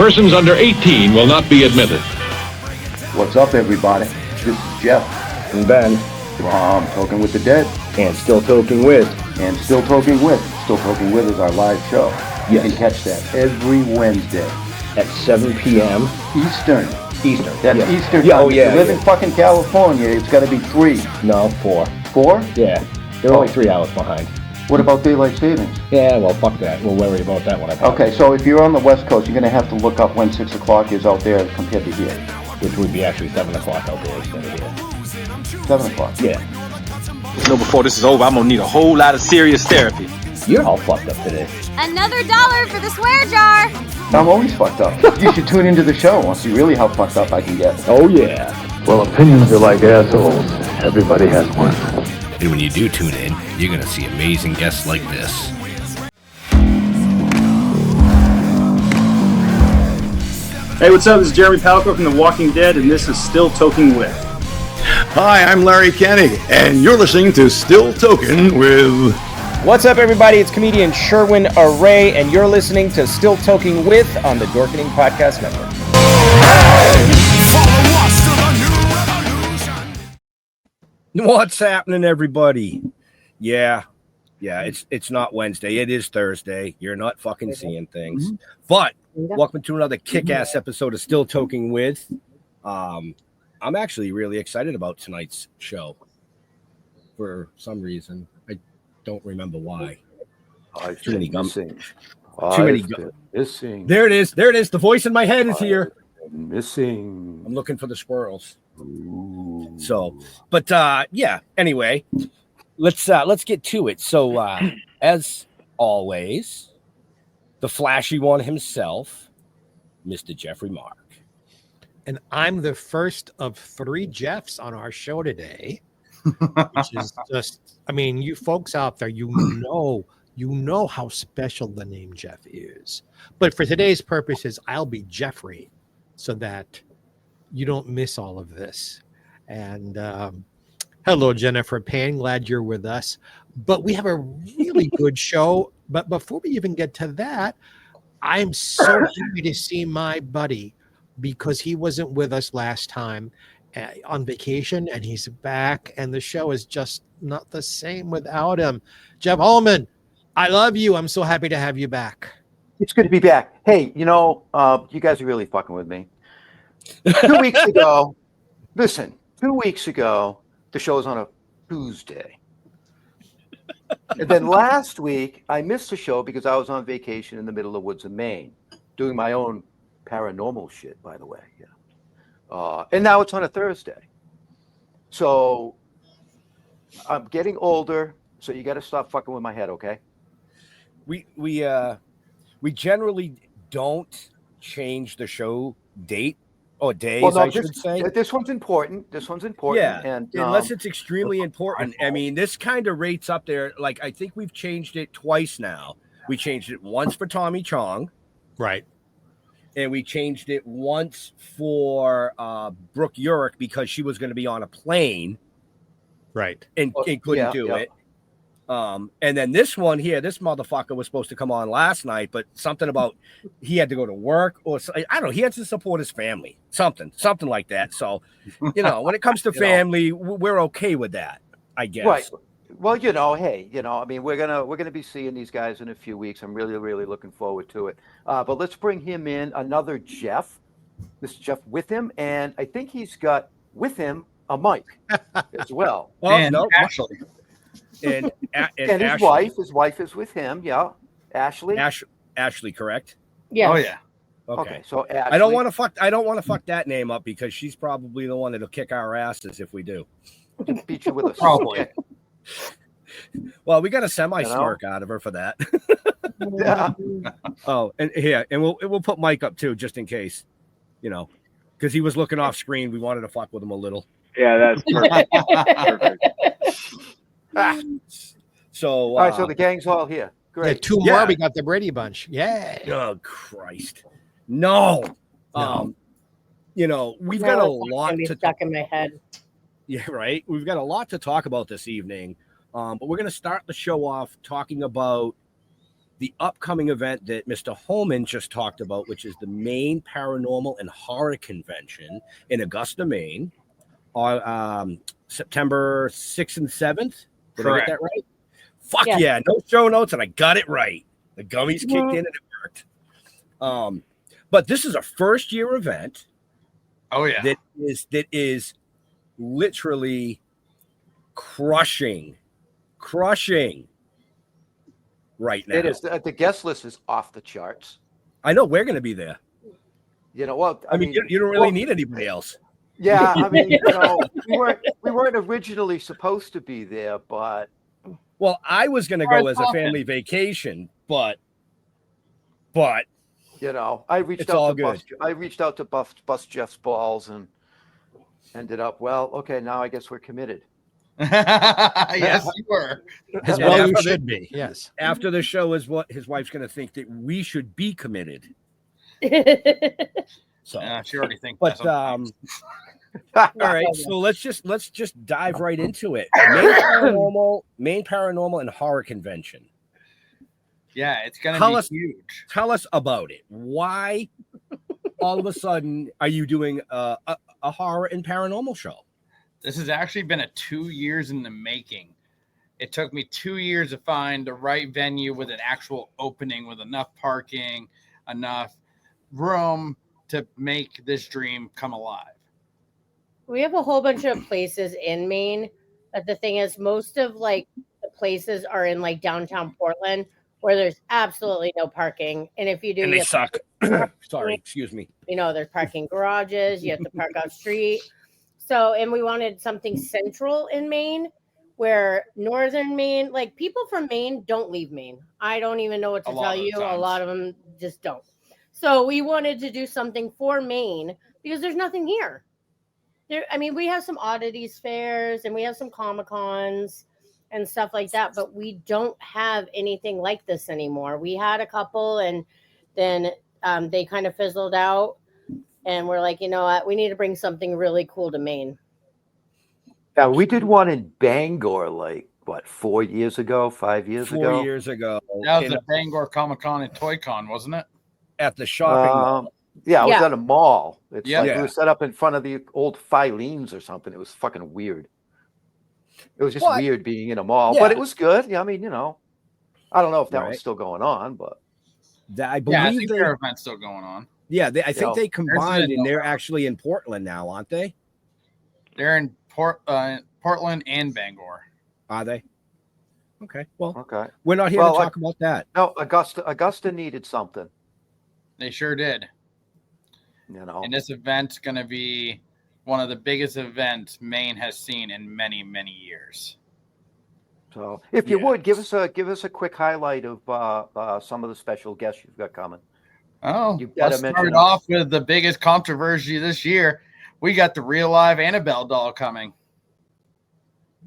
Persons under 18 will not be admitted. What's up, everybody? This is Jeff and Ben from Toking with the Dead and Still Toking With. And Still Toking With. Still Toking With is our live show. Yes. You can catch that every Wednesday at 7 p.m. Eastern. That's Eastern. Yeah, if you live in fucking California, it's got to be 3. No, 4. 4? Yeah. They're only 3 hours behind. What about daylight savings? Yeah, well, fuck that. We'll worry about that one. Okay, so if you're on the West Coast, you're going to have to look up when 6 o'clock is out there compared to here. Which would be actually 7 o'clock out there instead of here. 7 o'clock? Yeah. Before this is over, I'm going to need a whole lot of serious therapy. You're all fucked up today. Another $1 for the swear jar. I'm always fucked up. You should tune into the show and see really how fucked up I can get. Oh, yeah. Well, opinions are like assholes. Everybody has one. And when you do tune in, you're going to see amazing guests like this. Hey, what's up? This is Jeremy Palco from The Walking Dead, and this is Still Toking With. Hi, I'm Larry Kenny, and you're listening to Still Toking With... What's up, everybody? It's comedian Sherwin Array, and you're listening to Still Toking With on the Dorkening Podcast Network. What's happening, everybody? Yeah, it's not Wednesday. It is Thursday. You're not fucking seeing things. But welcome to another kick-ass episode of Still Toking With. I'm actually really excited about tonight's show for some reason. I don't remember why. Too many gums. Too many gums. Missing. There it is. The voice in my head is here. Missing. I'm looking for the squirrels. Ooh. So, but yeah. Anyway, let's get to it. So, as always, the flashy one himself, Mr. Jeffrey Mark. And I'm the first of 3 Jeffs on our show today, which is just, I mean, you folks out there, you know how special the name Jeff is. But for today's purposes, I'll be Jeffrey so that you don't miss all of this. And hello, Jennifer Payne. Glad you're with us. But we have a really good show. But before we even get to that, I'm so happy to see my buddy, because he wasn't with us last time on vacation, and he's back, and the show is just not the same without him. Jeff Holman, I love you. I'm so happy to have you back. It's good to be back. Hey, you guys are really fucking with me. 2 weeks ago, listen, 2 weeks ago, the show was on a Tuesday. And then last week, I missed the show because I was on vacation in the middle of the woods of Maine, doing my own paranormal shit, by the way. Yeah. And now it's on a Thursday. So I'm getting older, so you got to stop fucking with my head, okay? We generally don't change the show date or days, well, no, I should say. This one's important. Yeah, and unless it's extremely important. I mean, this kind of rates up there. Like, I think we've changed it twice now. We changed it once for Tommy Chong. Right. And we changed it once for Brooke Urick because she was going to be on a plane. Right. And couldn't do it. And then this one here, this motherfucker was supposed to come on last night, but something about he had to go to work or I don't know. He had to support his family, something like that. So, when it comes to family, we're okay with that, I guess. Right. Well, hey, I mean, we're gonna be seeing these guys in a few weeks. I'm really, really looking forward to it. But let's bring him in, another Jeff. This is Jeff Witham, and I think he's got with him a mic as well. And Ashley. And his Ashley. wife is with him. Yeah, Ashley. Ashley, correct? Yeah. Oh yeah. Okay. So Ashley. I don't want to fuck that name up because she's probably the one that'll kick our asses if we do. Beat you with a Probably. stick. Well, we got a semi-smirk out of her for that. Yeah. Oh, and we'll put Mike up too, just in case, because he was looking off screen. We wanted to fuck with him a little. Yeah, that's perfect. So, all right, so the gang's all here. Great. Yeah, 2 more. We got the Brady Bunch. Yeah. Oh Christ, no. We've got a lot to stuck in my head. Yeah, right. We've got a lot to talk about this evening, but we're going to start the show off talking about the upcoming event that Mr. Holman just talked about, which is the Maine Paranormal and Horror Convention in Augusta, Maine, on September 6th and 7th. Did I get that right? Fuck yeah. No show notes, and I got it right. The gummies kicked in and it worked. But this is a first-year event. Oh, yeah. That is literally crushing right now. It is. The guest list is off the charts. I know we're going to be there. You know what? I mean, you don't really need anybody else. Yeah, I mean, we weren't originally supposed to be there, but I was going to go as a family vacation, but I reached out to bust Jeff's balls and ended up. Well, okay, now I guess we're committed. Yes, you were. As well, you should be. Yes. After the show is what his wife's going to think that we should be committed. So she already thinks. But all right, so let's just dive right into it. Maine Paranormal and Horror Convention. Yeah, it's going to be huge. Tell us about it. Why all of a sudden are you doing a horror and paranormal show? This has actually been 2 years in the making. It took me 2 years to find the right venue with an actual opening, with enough parking, enough room to make this dream come alive. We have a whole bunch of places in Maine, but the thing is, most of the places are in downtown Portland, where there's absolutely no parking. And if you do, and they suck. Sorry, excuse me. There's parking garages. You have to park off street. So, and we wanted something central in Maine, where northern Maine, people from Maine don't leave Maine. I don't even know what to tell you. A lot of them just don't. So we wanted to do something for Maine because there's nothing here. We have some oddities fairs and we have some Comic-Cons and stuff like that, but we don't have anything like this anymore. We had a couple, and then they kind of fizzled out. And we're like, you know what? We need to bring something really cool to Maine. Yeah, we did one in Bangor, 4 years ago, 5 years ago? 4 years ago. That was the Bangor Comic-Con and Toy-Con, wasn't it? At the shopping mall. Yeah, it was at a mall. It's we were set up in front of the old Filene's or something. It was fucking weird. It was just weird being in a mall, but it was good. Yeah, I mean, I don't know if that was still going on, but I believe their event's still going on. Yeah, I think they combined, and they're actually in Portland now, aren't they? They're in Portland and Bangor. Are they? Okay. Well, okay. We're not here to talk about that. No, Augusta needed something. They sure did. And this event's going to be one of the biggest events Maine has seen in many, many years. So, if you would give us a quick highlight of some of the special guests you've got coming. Oh, let's start off with the biggest controversy this year. We got the real live Annabelle doll coming.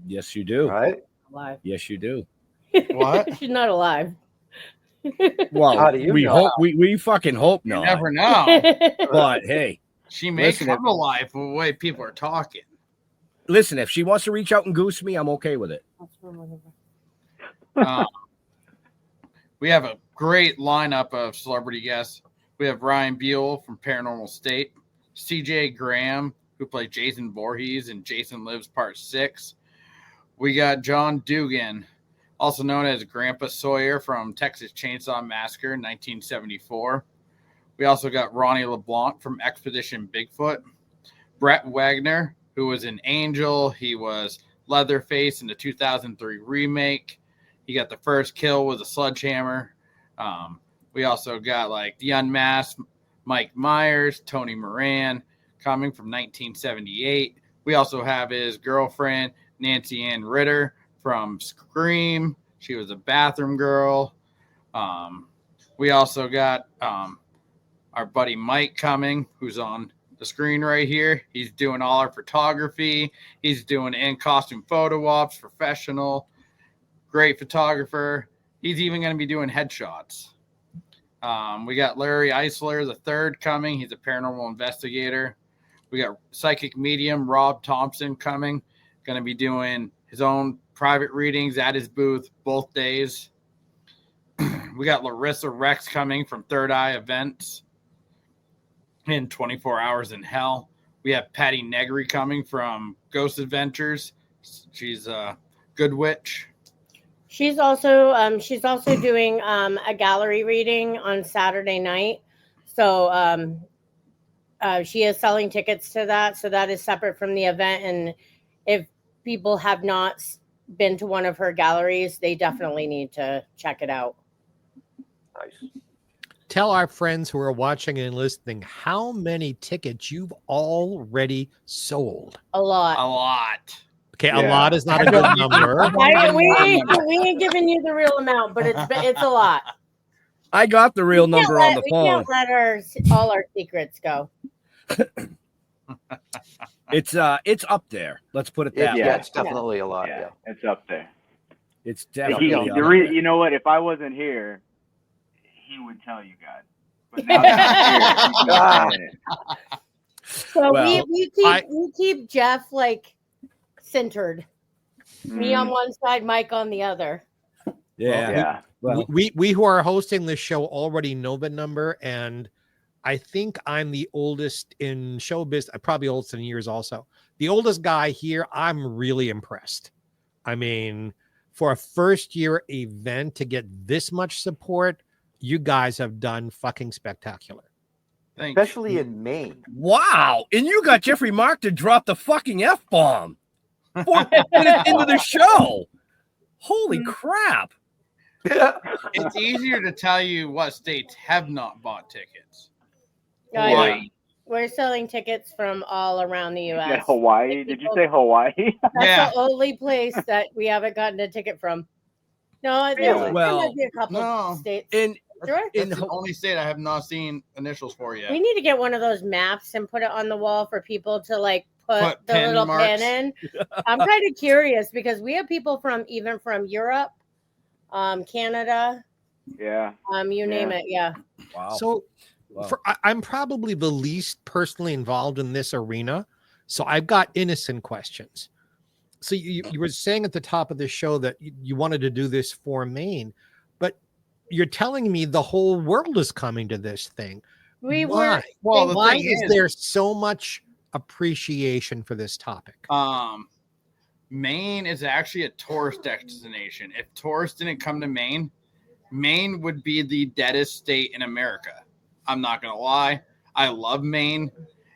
Yes, you do. Right? Alive. Yes, you do. What? She's not alive. Well, how do you we know? hope we fucking hope not. You never know. But hey, she may come alive for the way people are talking. Listen, if she wants to reach out and goose me, I'm okay with it. We have a great lineup of celebrity guests. We have Ryan Buell from Paranormal State, CJ Graham, who played Jason Voorhees in Jason Lives Part 6. We got John Dugan, also known as Grandpa Sawyer from Texas Chainsaw Massacre 1974. We also got Ronnie LeBlanc from Expedition Bigfoot, Brett Wagner, who was an Angel. He was Leatherface in the 2003 remake. He got the first kill with a sledgehammer. We also got the Unmasked Mike Myers, Tony Moran, coming from 1978. We also have his girlfriend, Nancy Ann Ritter from Scream. She was a bathroom girl. We also got our buddy Mike coming, who's on the screen right here. He's doing all our photography. He's doing in-costume photo ops, professional, great photographer. He's even going to be doing headshots. We got Larry Eisler III coming. He's a paranormal investigator. We got psychic medium Rob Thompson coming. Going to be doing his own private readings at his booth both days. We got Larissa Rex coming from Third Eye Events in 24 Hours in Hell. We have Patty Negri coming from Ghost Adventures. She's a good witch. She's also doing a gallery reading on Saturday night. So she is selling tickets to that. So that is separate from the event. And if people have not been to one of her galleries, they definitely need to check it out. Nice. Tell our friends who are watching and listening how many tickets you've already sold. A lot. A lot. Okay, a lot is not a good number. We ain't giving you the real amount, but it's a lot. I got the real number on the phone. We can't let all our secrets go. It's up there. Let's put it that way. Yeah, it's definitely a lot. Yeah, it's up there. It's definitely up there. You know what? If I wasn't here, he would tell you guys. But now that I'm here, so we keep Jeff like centered. Me on one side, Mike on the other. Yeah. Well, we who are hosting this show already know the number, and I think I'm the oldest in showbiz. I'm probably oldest in years also. The oldest guy here. I'm really impressed. I mean, for a first year event to get this much support, you guys have done fucking spectacular. Especially in Maine. Wow. And you got Jeffrey Mark to drop the fucking F-bomb 4 minutes into the show. Holy crap. It's easier to tell you what states have not bought tickets. Hawaii. We're selling tickets from all around the U.S. Hawaii? Did you say Hawaii? That's the only place that we haven't gotten a ticket from. No, there might be a couple of states. It's the only state I have not seen initials for yet. We need to get one of those maps and put it on the wall for people to like put the little pin in. I'm kind of curious because we have people from Europe, Canada. Yeah. You name it. Yeah. Wow. So I'm probably the least personally involved in this arena. So I've got innocent questions. So you were saying at the top of the show that you wanted to do this for Maine, but you're telling me the whole world is coming to this thing. Why is there so much appreciation for this topic? Maine is actually a tourist destination. If tourists didn't come to Maine, Maine would be the deadest state in America. I'm not going to lie. I love Maine.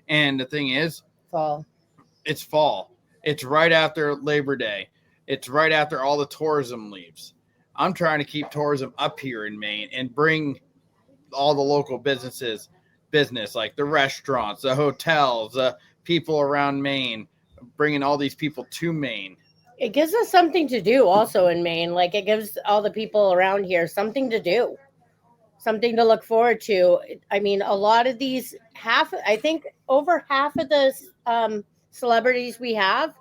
And the thing is, it's fall. It's right after Labor Day. It's right after all the tourism leaves. I'm trying to keep tourism up here in Maine and bring all the local business like the restaurants, the hotels, the people around Maine, bringing all these people to Maine. It gives us something to do also in Maine. Like it gives all the people around here something to do, something to look forward to. I mean, a lot of these I think over half of the celebrities we have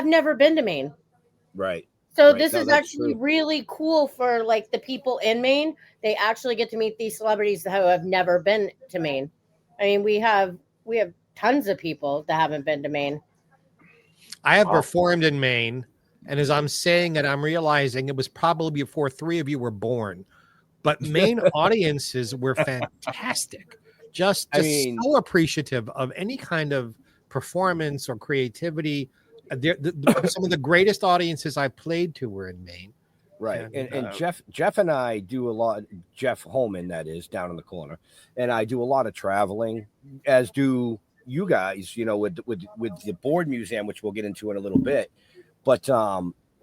never been to Maine. Right. So this is actually really cool for like the people in Maine. They actually get to meet these celebrities who have never been to Maine. I mean, we have tons of people that haven't been to Maine. I have performed in Maine, and as I'm saying it, I'm realizing it was probably before 3 of you were born. But Maine audiences were fantastic. Just so appreciative of any kind of performance or creativity. Some of the greatest audiences I played to were in Maine. Right. And Jeff and I do a lot, Jeff Holman, that is, down in the corner. And I do a lot of traveling, as do you guys, with the board museum, which we'll get into in a little bit. But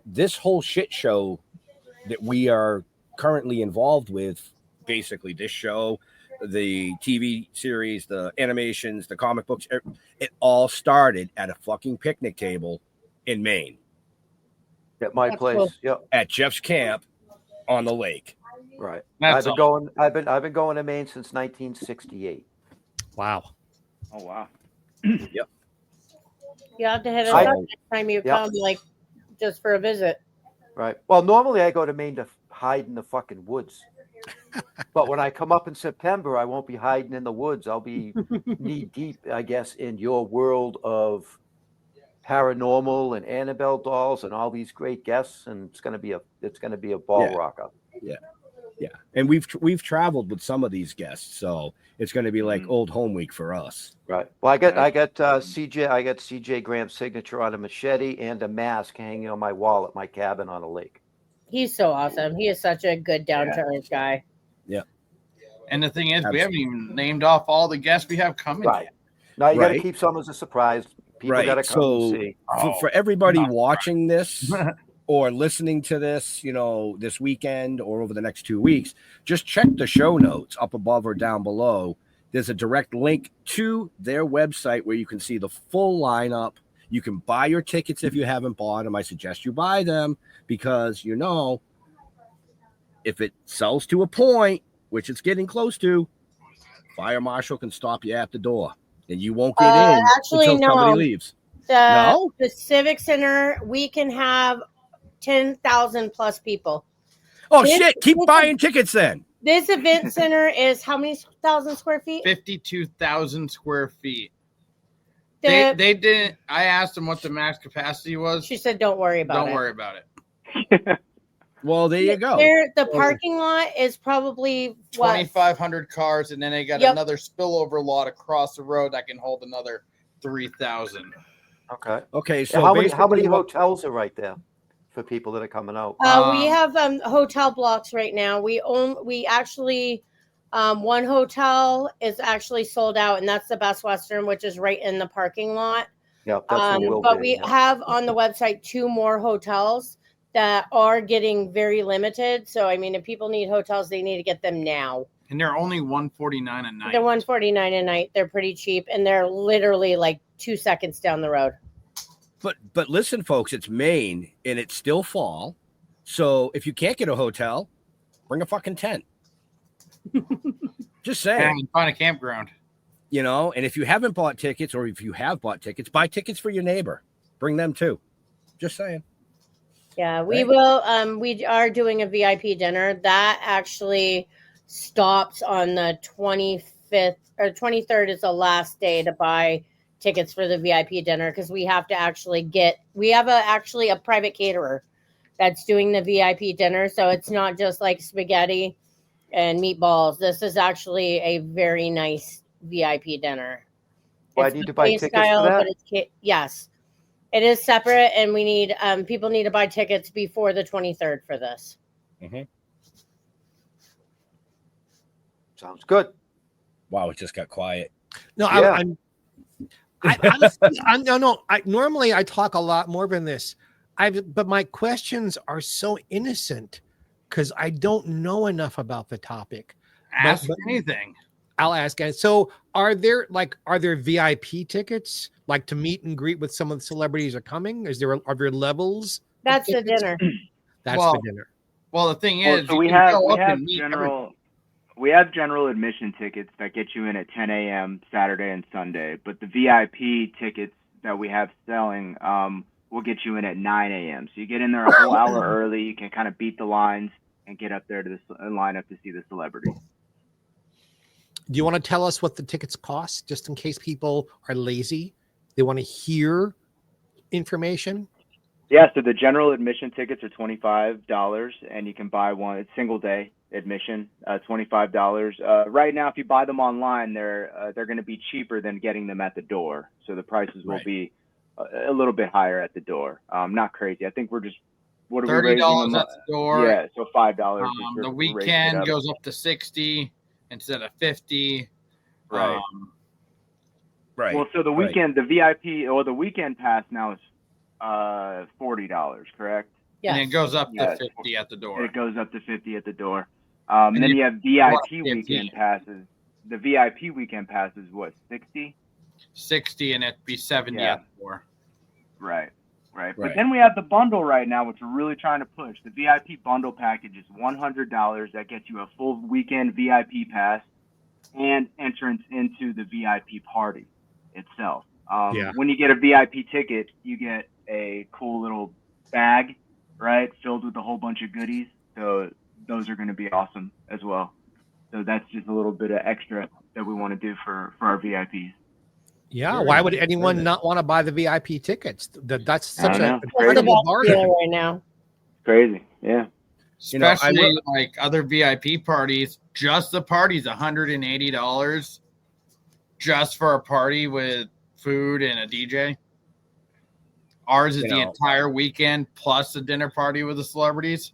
this whole shit show that we are currently involved with, basically this show, the TV series, the animations, the comic books, it all started at a fucking picnic table in Maine. At my place, cool. Yep. At Jeff's camp on the lake. Right. I've been going to Maine since 1968. Wow. Oh wow. Yep. You have to hit it up next time you come, like just for a visit. Right. Well, normally I go to Maine to hide in the fucking woods. But when I come up in September, I won't be hiding in the woods. I'll be knee deep, I guess, in your world of paranormal and Annabelle dolls and all these great guests, and it's gonna be a ball rocker. Yeah. Yeah, and we've traveled with some of these guests, so it's going to be like old home week for us. Right. Well, I got CJ Graham's signature on a machete and a mask hanging on my wall at my cabin on a lake. He's so awesome. He is such a good down to earth guy. Yeah. And the thing is, we haven't even named off all the guests we have coming. Right. Now you got to keep some as a surprise. People got to come and see. For everybody watching this or listening to this, this weekend or over the next 2 weeks, just check the show notes up above or down below. There's a direct link to their website where you can see the full lineup. You can buy your tickets if you haven't bought them. I suggest you buy them because, if it sells to a point, which it's getting close to, fire marshal can stop you at the door and you won't get in until somebody leaves. The Civic Center, we can have 10,000 plus people. Oh, shit. Keep buying tickets then. This event center is how many thousand square feet? 52,000 square feet. They didn't. I asked them what the max capacity was. She said, "Don't worry about it. Don't worry about it." Well, there you go. The parking lot is probably 2,500 cars, and then they got another spillover lot across the road that can hold another 3,000. Okay. Okay. So how many hotels are right there for people that are coming out? We have hotel blocks right now. We actually one hotel is actually sold out, and that's the Best Western, which is right in the parking lot. Yeah, that's but we have on the website 2 more hotels that are getting very limited. So, I mean, if people need hotels, they need to get them now. And they're only $149 a night. They're $149 a night. They're pretty cheap, and they're literally like 2 seconds down the road. But listen, folks, it's Maine, and it's still fall. So if you can't get a hotel, bring a fucking tent. Just saying. And find a campground. And if you haven't bought tickets, or if you have bought tickets, buy tickets for your neighbor. Bring them too. Just saying. Yeah, we will. We are doing a VIP dinner that actually stops on the 25th or 23rd is the last day to buy tickets for the VIP dinner because we have to actually we have actually a private caterer that's doing the VIP dinner. So it's not just like spaghetti and meatballs. This is actually a very nice VIP dinner. Well, I need to buy tickets for that? But yes. It is separate, and we need people need to buy tickets before the 23rd for this. Mm-hmm. Sounds good. Wow, it just got quiet. No, Yeah. Normally I talk a lot more than this. But my questions are so innocent because I don't know enough about the topic. Ask anything. I'll ask guys. So are there VIP tickets like to meet and greet with some of the celebrities are coming? Are there levels? That's the dinner. That's the dinner. Well, the thing is, so we have general admission tickets that get you in at 10 a.m. Saturday and Sunday, but the VIP tickets that we have selling will get you in at 9 a.m. So you get in there a whole hour early. You can kind of beat the lines and get up there to line up to see the celebrity. Do you want to tell us what the tickets cost, just in case people are lazy? They want to hear information? Yeah, so the general admission tickets are $25, and you can buy one. It's single day admission, $25. Right now, if you buy them online, they're going to be cheaper than getting them at the door. So the prices will be a little bit higher at the door. Not crazy. I think we're just $30 at the door. Yeah, so $5. The weekend goes up to $60 instead of $50. Right. Right. Well, so the weekend, the VIP or the weekend pass now is $40, correct? Yeah. And it goes up to $50 at the door. It goes up to $50 at the door. And then you have VIP weekend passes. The VIP weekend pass is what, $60? $60, and it'd be $70 at the door. Right. But then we have the bundle right now, which we're really trying to push. The VIP bundle package is $100. That gets you a full weekend VIP pass and entrance into the VIP party itself. When you get a VIP ticket, you get a cool little bag, right, filled with a whole bunch of goodies. So those are going to be awesome as well. So that's just a little bit of extra that we want to do for our VIPs. Yeah, why would anyone not want to buy the VIP tickets? That's such a bargain right now. Crazy, yeah. Especially like other VIP parties, just the party's $180 just for a party with food and a DJ. Ours is the entire weekend plus the dinner party with the celebrities.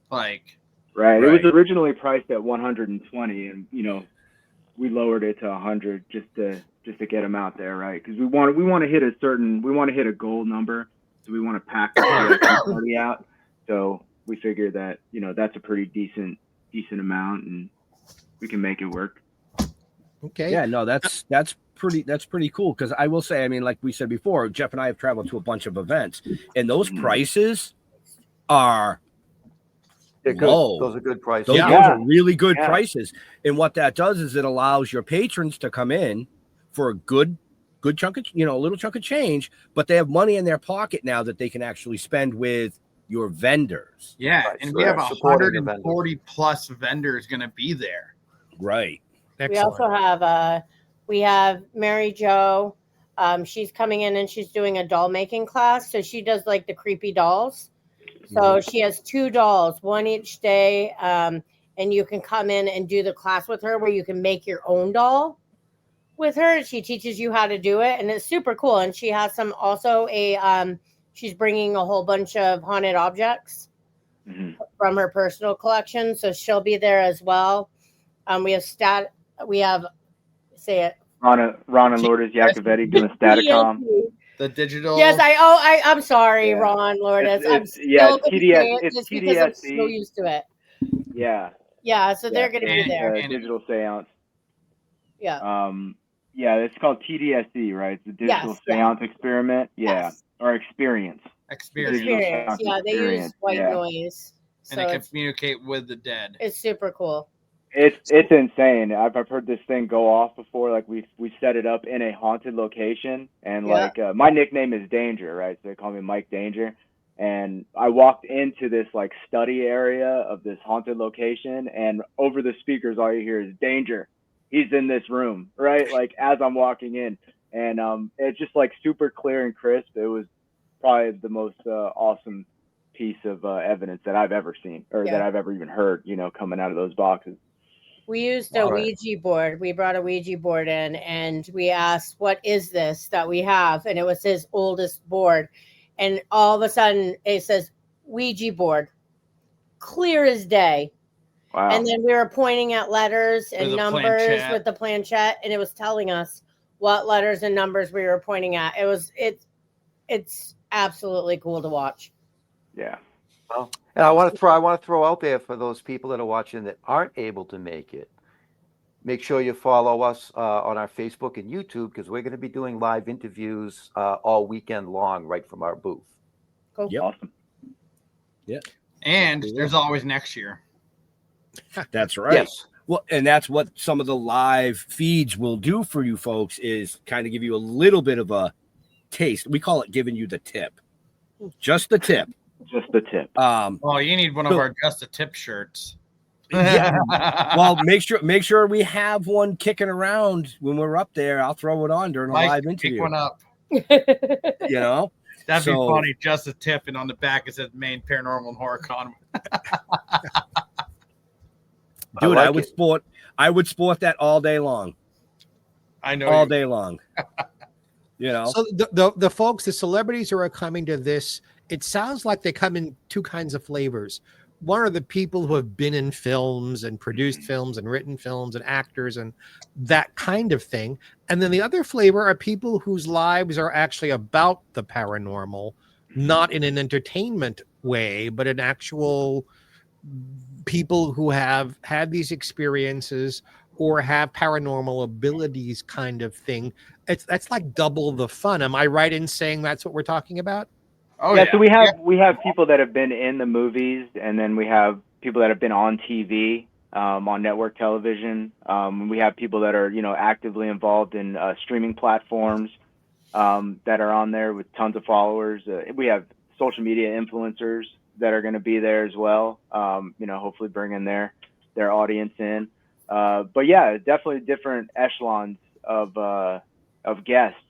Like, right. It was originally priced at 120, and we lowered it to 100 just to get them out there, right? Because we want to hit a goal number, so we want to pack the party out. So we figured that that's a pretty decent amount, and we can make it work. Okay. Yeah, no, that's pretty cool, because I will say, I mean, like we said before, Jeff and I have traveled to a bunch of events, and those prices are low. Those are good prices. Those are really good prices. And what that does is it allows your patrons to come in for a good chunk of, a little chunk of change, but they have money in their pocket now that they can actually spend with your vendors. Yeah, right, and we have 140 plus vendors going to be there. Right. Excellent. We also have Mary Jo. She's coming in and she's doing a doll making class. So she does like the creepy dolls. So she has 2 dolls, one each day. And you can come in and do the class with her where you can make your own doll with her. She teaches you how to do it, and it's super cool. And she has she's bringing a whole bunch of haunted objects from her personal collection. So she'll be there as well. We have say it. Ron and Lourdes Yacovetti doing Staticom. The digital. Yes, I'm sorry, Ron Lourdes. TDS. It's TDS. I'm so used to it. Yeah. Yeah, so they're going to be there. Digital seance. Yeah. Yeah, it's called TDSE, right? It's the digital seance experiment. Yeah. Yes. Or experience. Experience. Yeah, they use white noise. And it can communicate with the dead. It's super cool. It's insane. I've heard this thing go off before. Like we set it up in a haunted location, and my nickname is Danger, right? So they call me Mike Danger. And I walked into this like study area of this haunted location, and over the speakers, all you hear is Danger. He's in this room, right? Like as I'm walking in, and it's just like super clear and crisp. It was probably the most awesome piece of evidence that I've ever seen, or that I've ever even heard, coming out of those boxes. We used a Ouija board. We brought a Ouija board in, and we asked, what is this that we have? And it was his oldest board. And all of a sudden it says Ouija board, clear as day. Wow. And then we were pointing at letters and numbers with the planchette, and it was telling us what letters and numbers we were pointing at. It's absolutely cool to watch. Yeah. Well, and I want to throw out there for those people that are watching that aren't able to make it. Make sure you follow us on our Facebook and YouTube, because we're going to be doing live interviews all weekend long, right from our booth. Cool. Yep. Awesome. Yeah. And there's always next year. That's right. Yes. Well, and that's what some of the live feeds will do for you folks, is kind of give you a little bit of a taste. We call it giving you the tip. Just the tip. Just the tip. Oh, you need one of our Just the Tip shirts. Yeah. Well, make sure we have one kicking around when we're up there. I'll throw it on during a live interview. Pick one up. That'd be funny. Just a tip, and on the back it says Maine Paranormal Horror Convention. Dude, I would sport that all day long. I know, all day long. So the folks, the celebrities who are coming to this, it sounds like they come in 2 kinds of flavors. One are the people who have been in films and produced films and written films and actors and that kind of thing. And then the other flavor are people whose lives are actually about the paranormal, not in an entertainment way, but an actual people who have had these experiences or have paranormal abilities kind of thing. That's like double the fun. Am I right in saying that's what we're talking about? Oh, yeah. So we have people that have been in the movies, and then we have people that have been on TV, on network television. We have people that are, actively involved in streaming platforms that are on there with tons of followers. We have social media influencers that are going to be there as well. Hopefully bringing their audience in. But yeah, definitely different echelons of guests.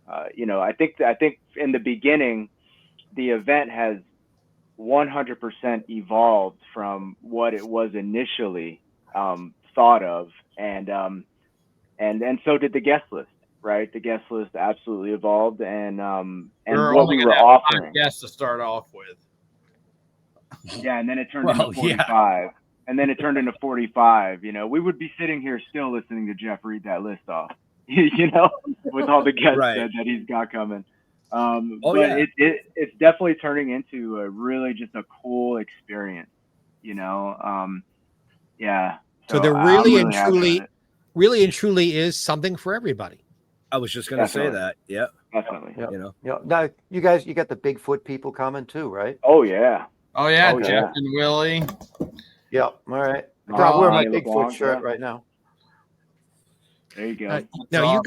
I think in the beginning, the event has 100% evolved from what it was initially thought of, and so did the guest list, right? The guest list absolutely evolved, and what we were offering. Guests to start off with. Yeah, and then it turned into 45. And then it turned into 45. You know, we would be sitting here still listening to Jeff read that list off, you know, with all the guests that he's got coming. It's definitely turning into a really just a cool experience, you know. So there really and truly is something for everybody. I was just going to say that. Yeah, definitely. Yep. You know, now you guys, you got the Bigfoot people coming too, right? Oh yeah. Jeff and Willie. Yeah. All right. I'm wearing my Bigfoot shirt right now. There you go. Now you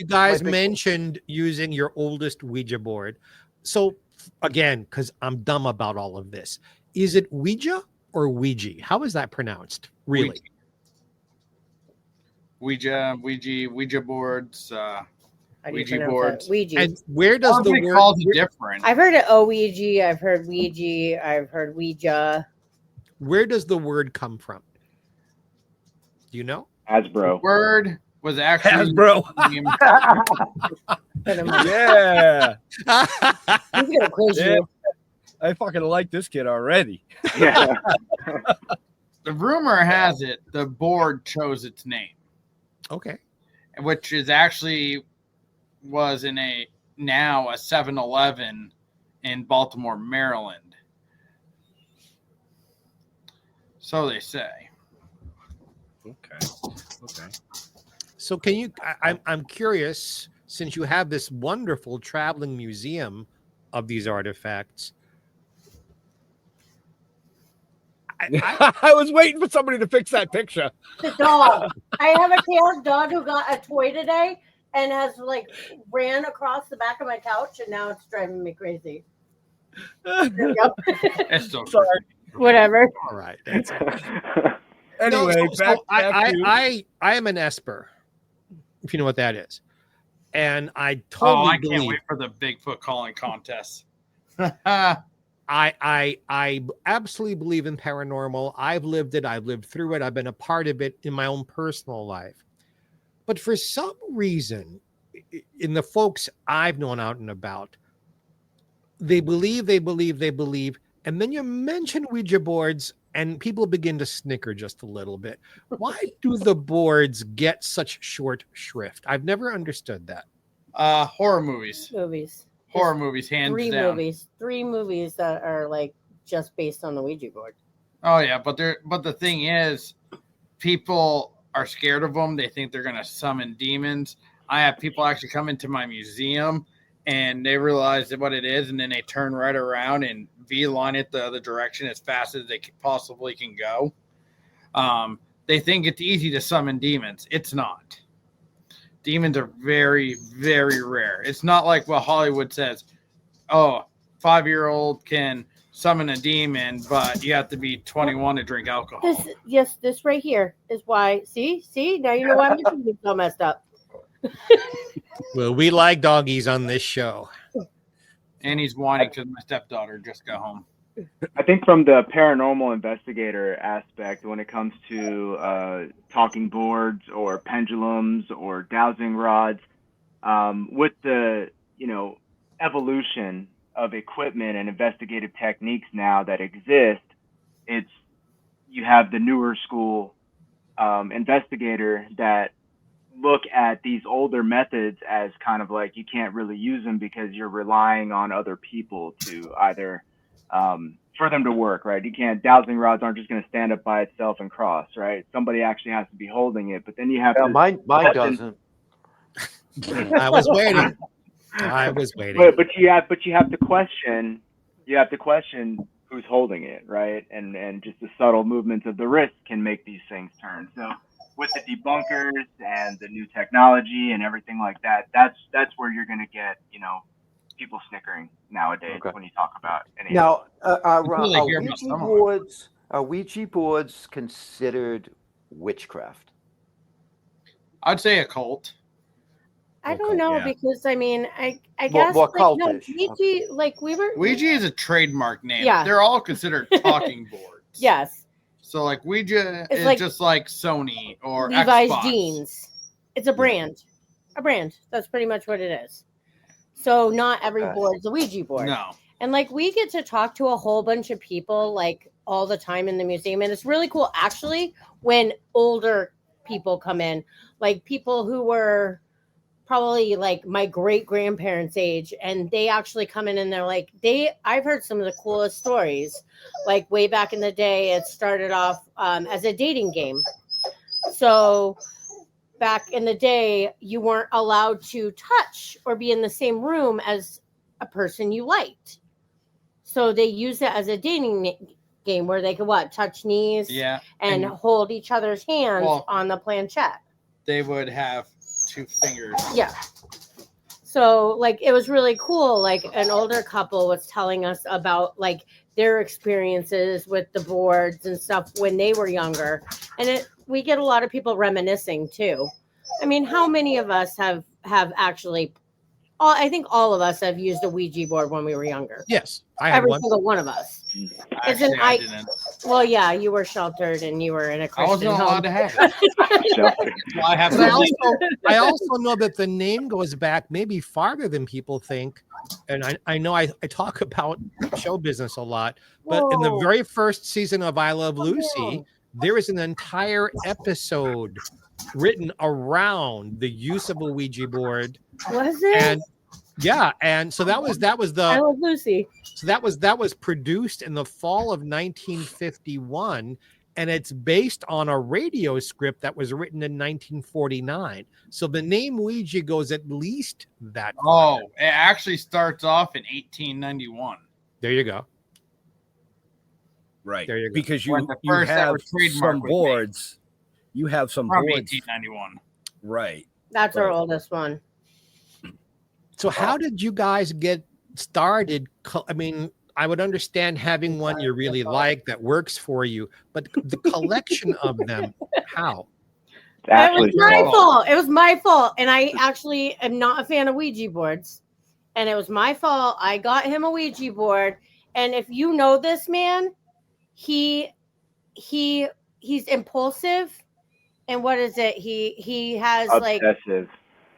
guys mentioned using your oldest Ouija board. So again, because I'm dumb about all of this, is it Ouija or Ouija? How is that pronounced? Really? Ouija boards. Ouija boards. Ouija. And where does the word called different? I've heard it Ouija. I've heard Ouija. I've heard Ouija. Where does the word come from? Do you know? Hasbro. The word was actually Hasbro. Yeah. He's gonna quiz you. I fucking like this kid already. Yeah. The rumor has it the board chose its name. Okay. Which is actually was in a 7-Eleven in Baltimore, Maryland. So they say. Okay. So can you? I'm curious, since you have this wonderful traveling museum of these artifacts. I was waiting for somebody to fix that picture. The dog. I have a chaos dog who got a toy today and has ran across the back of my couch, and now it's driving me crazy. It's so sorry. Whatever. All right. That's Anyway, I am an Esper, if you know what that is, and I totally can't wait for the Bigfoot calling contest. I absolutely believe in paranormal. I've lived it. I've lived through it. I've been a part of it in my own personal life. But for some reason, in the folks I've known out and about, they believe. And then you mention Ouija boards and people begin to snicker just a little bit. Why do the boards get such short shrift? I've never understood that. Horror movies. Horror movies, hands down. Three movies that are just based on the Ouija board. Oh yeah, but the thing is, people are scared of them. They think they're gonna summon demons. I have people actually come into my museum and they realize what it is, and then they turn right around and V-line it the other direction as fast as they possibly can go. They think it's easy to summon demons. It's not. Demons are very, very rare. It's not like what Hollywood says, 5-year-old can summon a demon, but you have to be 21 to drink alcohol. This right here is why. See, now you know why I'm so messed up. Well, we like doggies on this show. And he's whining because my stepdaughter just got home. I think from the paranormal investigator aspect, when it comes to talking boards or pendulums or dowsing rods, with the evolution of equipment and investigative techniques now that exist, you have the newer school investigator that look at these older methods as kind of like you can't really use them because you're relying on other people to either for them to work, right? You can't, dowsing rods aren't just going to stand up by itself and cross, right? Somebody actually has to be holding it, but then you have to, mine doesn't. I was waiting. But you have to question who's holding it, right? And just the subtle movements of the wrist can make these things turn. So with the debunkers and the new technology and everything like that, that's where you're going to get, people snickering nowadays when you talk about any. Now, are Ouija boards considered witchcraft? I'd say occult. I don't know because I mean I What- guess what like, no, cultish? Ouija, like we were Ouija is a trademark name. Yeah. They're all considered talking boards. Yes. So like Ouija It's is like just like Sony or Levi's Xbox. jeans. It's a brand. A brand. That's pretty much what it is. So not every board's a Ouija board. No. And like we get to talk to a whole bunch of people like all the time in the museum. And it's really cool actually when older people come in, like people who were probably like my great grandparents' age, and they actually come in and they're like, I've heard some of the coolest stories. Like way back in the day, it started off as a dating game. So back in the day, you weren't allowed to touch or be in the same room as a person you liked. So they used it as a dating game where they could touch knees and hold each other's hands on the planchette. They would have 2 fingers. Yeah. So like it was really cool. Like an older couple was telling us about like their experiences with the boards and stuff when they were younger. And we get a lot of people reminiscing too. I mean, how many of us have actually I think all of us have used a Ouija board when we were younger. Yes, I have every one. single one of us. Actually, I didn't. Well, yeah, you were sheltered and you were in a Christian I wasn't allowed home. to have it. Well, I have I also know that the name goes back maybe farther than people think. And I know I talk about show business a lot, but in the very first season of I Love Lucy, there is an entire episode written around the use of a Ouija board. Was it? And yeah, and so that was the I Love Lucy. So that was produced in the fall of 1951, and it's based on a radio script that was written in 1949. So the name Ouija goes at least that far. Oh, it actually starts off in 1891. There you go. Right. There you go. Because When you the first have ever trademark some was boards. You have some From boards. 1891. Right. That's our oldest one. So how did you guys get started? I mean, I would understand having one you really like that works for you, but the collection of them, how? It was my fault. It was my fault. And I actually am not a fan of Ouija boards. And it was my fault. I got him a Ouija board. And if you know this man, he's impulsive. And what is it? He has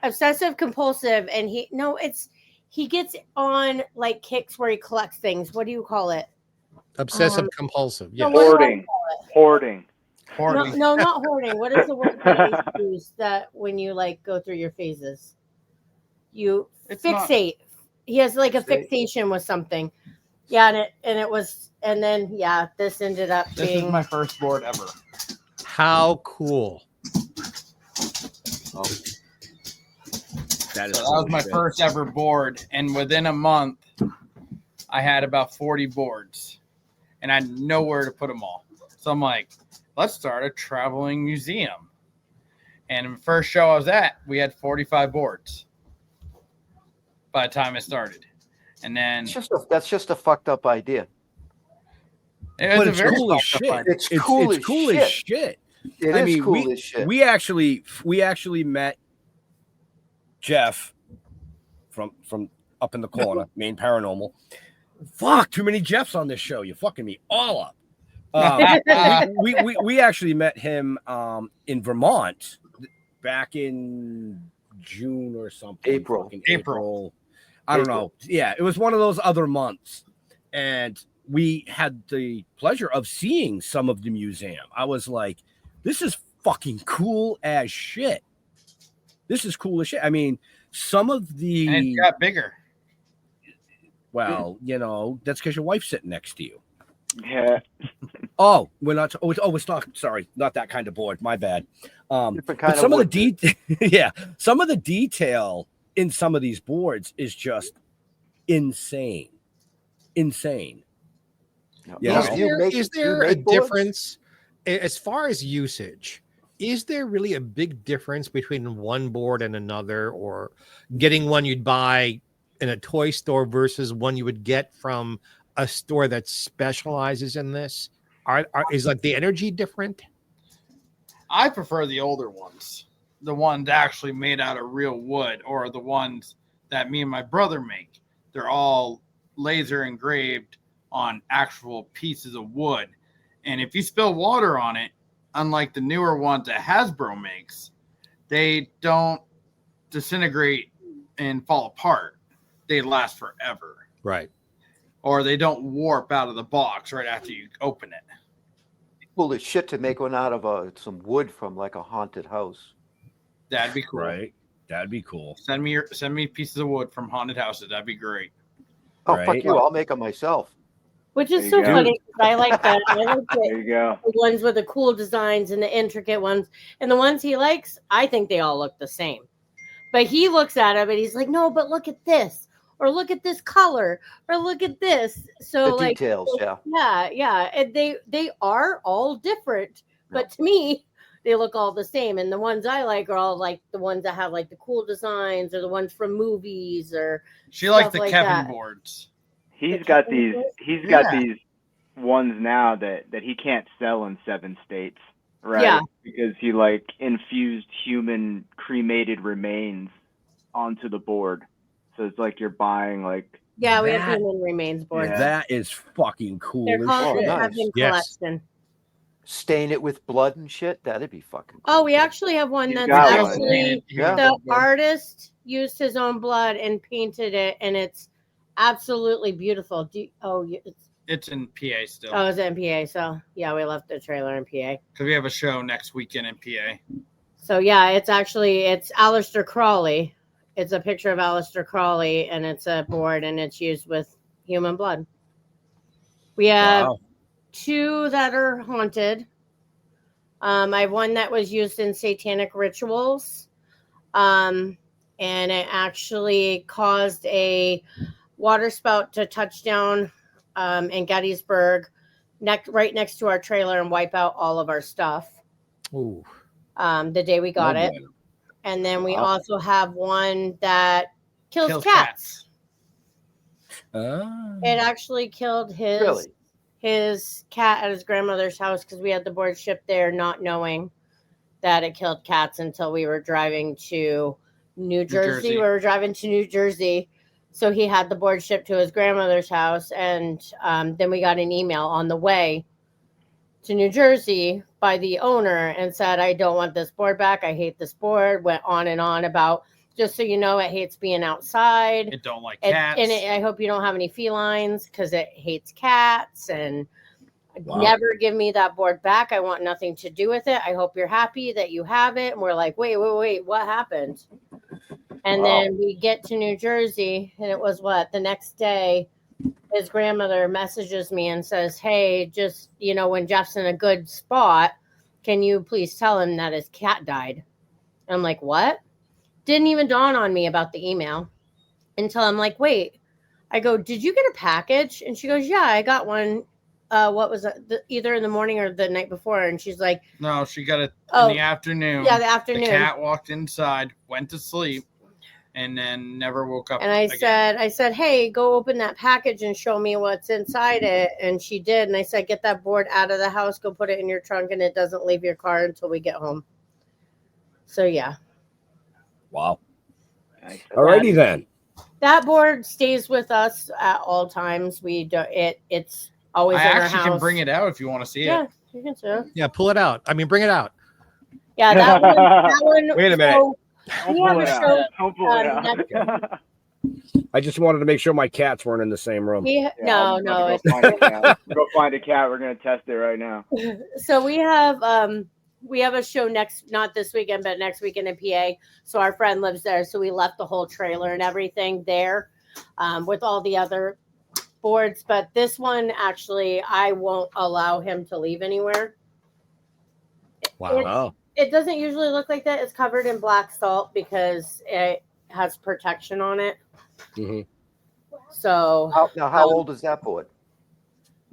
obsessive compulsive. And he gets on like kicks where he collects things. What do you call it? Obsessive compulsive. Yeah. Hoarding. No, not hoarding. What is the word that you use that when you like go through your phases? You fixate. He has like a fixation with something. Yeah, and then this ended up being. This is my first board ever. How cool. Oh. That was my first ever board, and within a month, I had about 40 boards, and I had nowhere to put them all. So I'm like, let's start a traveling museum. And the first show I was at, we had 45 boards by the time it started. And then That's just a fucked up idea. But it's cool as shit. It's cool as shit. It is cool as shit. We actually met Jeff from up in the corner, Maine Paranormal. Fuck, too many Jeffs on this show. You're fucking me all up. We actually met him in Vermont back in June or something. April. I don't know. Yeah, it was one of those other months. And we had the pleasure of seeing some of the museum. I was like, this is fucking cool as shit. This is cool as shit. I mean, some of the... And it got bigger. Well, that's because your wife's sitting next to you. Yeah. Oh, we're not... it's not... Sorry, not that kind of board. My bad. Different kind some of of the some of the detail in some of these boards is just insane. Insane. Is there a difference as far as usage? Is there really a big difference between one board and another, or getting one you'd buy in a toy store versus one you would get from a store that specializes in this? Is like the energy different? I prefer the older ones. the ones actually made out of real wood, or the ones that me and my brother make. They're all laser engraved on actual pieces of wood. And if you spill water on it, unlike the newer ones that Hasbro makes, they don't disintegrate and fall apart. They last forever. Right. Or they don't warp out of the box right after you open it. Well, it's shit to make one out of some wood from like a haunted house. That'd be cool. Right. That'd be cool. Send me pieces of wood from haunted houses. That'd be great. Oh, Right. fuck you. I'll make them myself. Which is There so you go. funny. 'Cause I like that. I like There you go. the ones with the cool designs and the intricate ones. And the ones he likes, I think they all look the same. But he looks at them and he's like, no, but look at this. Or look at this color. Or look at this. So The details, yeah. Yeah. And they are all different. But to me, they look all the same. And the ones I like are all like the ones that have like the cool designs, or the ones from movies, or She likes stuff the like Kevin that. boards. He's got these ones now that he can't sell in 7 states, right? Yeah. Because he like infused human cremated remains onto the board. So it's like you're buying like Yeah, we have That- human remains boards. Yeah. That is fucking cool. They're as called shit. the nice. Heaven Yes. Collection. Stain it with blood and shit. That'd be fucking cool. Oh, we actually have one He's that's got one. actually Yeah. the artist used his own blood and painted it, and it's absolutely beautiful. It's in PA still. It's in PA. So yeah, we left the trailer in PA. Because we have a show next weekend in PA. So yeah, it's Aleister Crowley. It's a picture of Aleister Crowley, and it's a board, and it's used with human blood. We have Wow. 2 that are haunted. I have one that was used in satanic rituals. And it actually caused a water spout to touch down in Gettysburg, right next to our trailer, and wipe out all of our stuff. Ooh. The day we got No it. bueno. And then we Wow. also have one that kills cats. It actually killed his cat at his grandmother's house, because we had the board shipped there not knowing that it killed cats until we were driving to New Jersey. We were driving to New Jersey. So he had the board shipped to his grandmother's house. And then we got an email on the way to New Jersey by the owner and said, I don't want this board back. I hate this board. Went on and on about, just so you know, it hates being outside. It don't like cats. I hope you don't have any felines, because it hates cats. And Wow. never give me that board back. I want nothing to do with it. I hope you're happy that you have it. And we're like, wait, what happened? And then we get to New Jersey, and it was the next day, his grandmother messages me and says, hey, just, when Jeff's in a good spot, can you please tell him that his cat died? And I'm like, what? Didn't even dawn on me about the email until I'm like, wait. I go, did you get a package? And she goes, yeah, I got one. What was it? Either in the morning or the night before. And she's like, no, she got it Oh, in the afternoon. yeah, the afternoon. The cat walked inside, went to sleep, and then never woke up. And I said, hey, go open that package and show me what's inside it. And she did. And I said, get that board out of the house, go put it in your trunk, and it doesn't leave your car until we get home. So yeah. Wow. Alrighty then. That board stays with us at all times. We do it's always I in our actually house. can bring it out if you want to see Yeah, it. you can too. Yeah, pull it out. I mean, bring it out. Yeah, that one. Wait a minute. So we have a show. Don't pull it out. I just wanted to make sure my cats weren't in the same room. No. Go find a cat. We're gonna test it right now. So we have a show not this weekend, but next weekend in PA. So our friend lives there, so we left the whole trailer and everything there, with all the other boards. But this one, actually, I won't allow him to leave anywhere. Wow. It doesn't usually look like that. It's covered in black salt because it has protection on it. Mm-hmm. So how old is that board?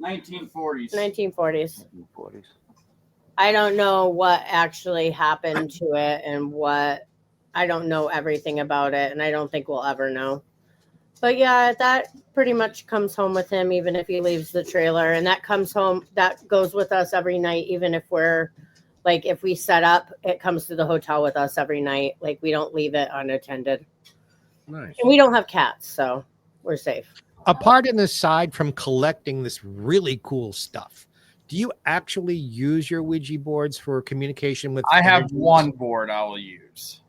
1940s. 1940s. 1940s. I don't know what actually happened to it, and I don't know everything about it, and I don't think we'll ever know. But yeah, that pretty much comes home with him, even if he leaves the trailer, and that comes home. That goes with us every night, even if we're Like if we set up, it comes to the hotel with us every night. Like we don't leave it unattended. Nice. And we don't have cats, so we're safe. Apart and aside from collecting this really cool stuff, do you actually use your Ouija boards for communication with? I have energies? one board I will use.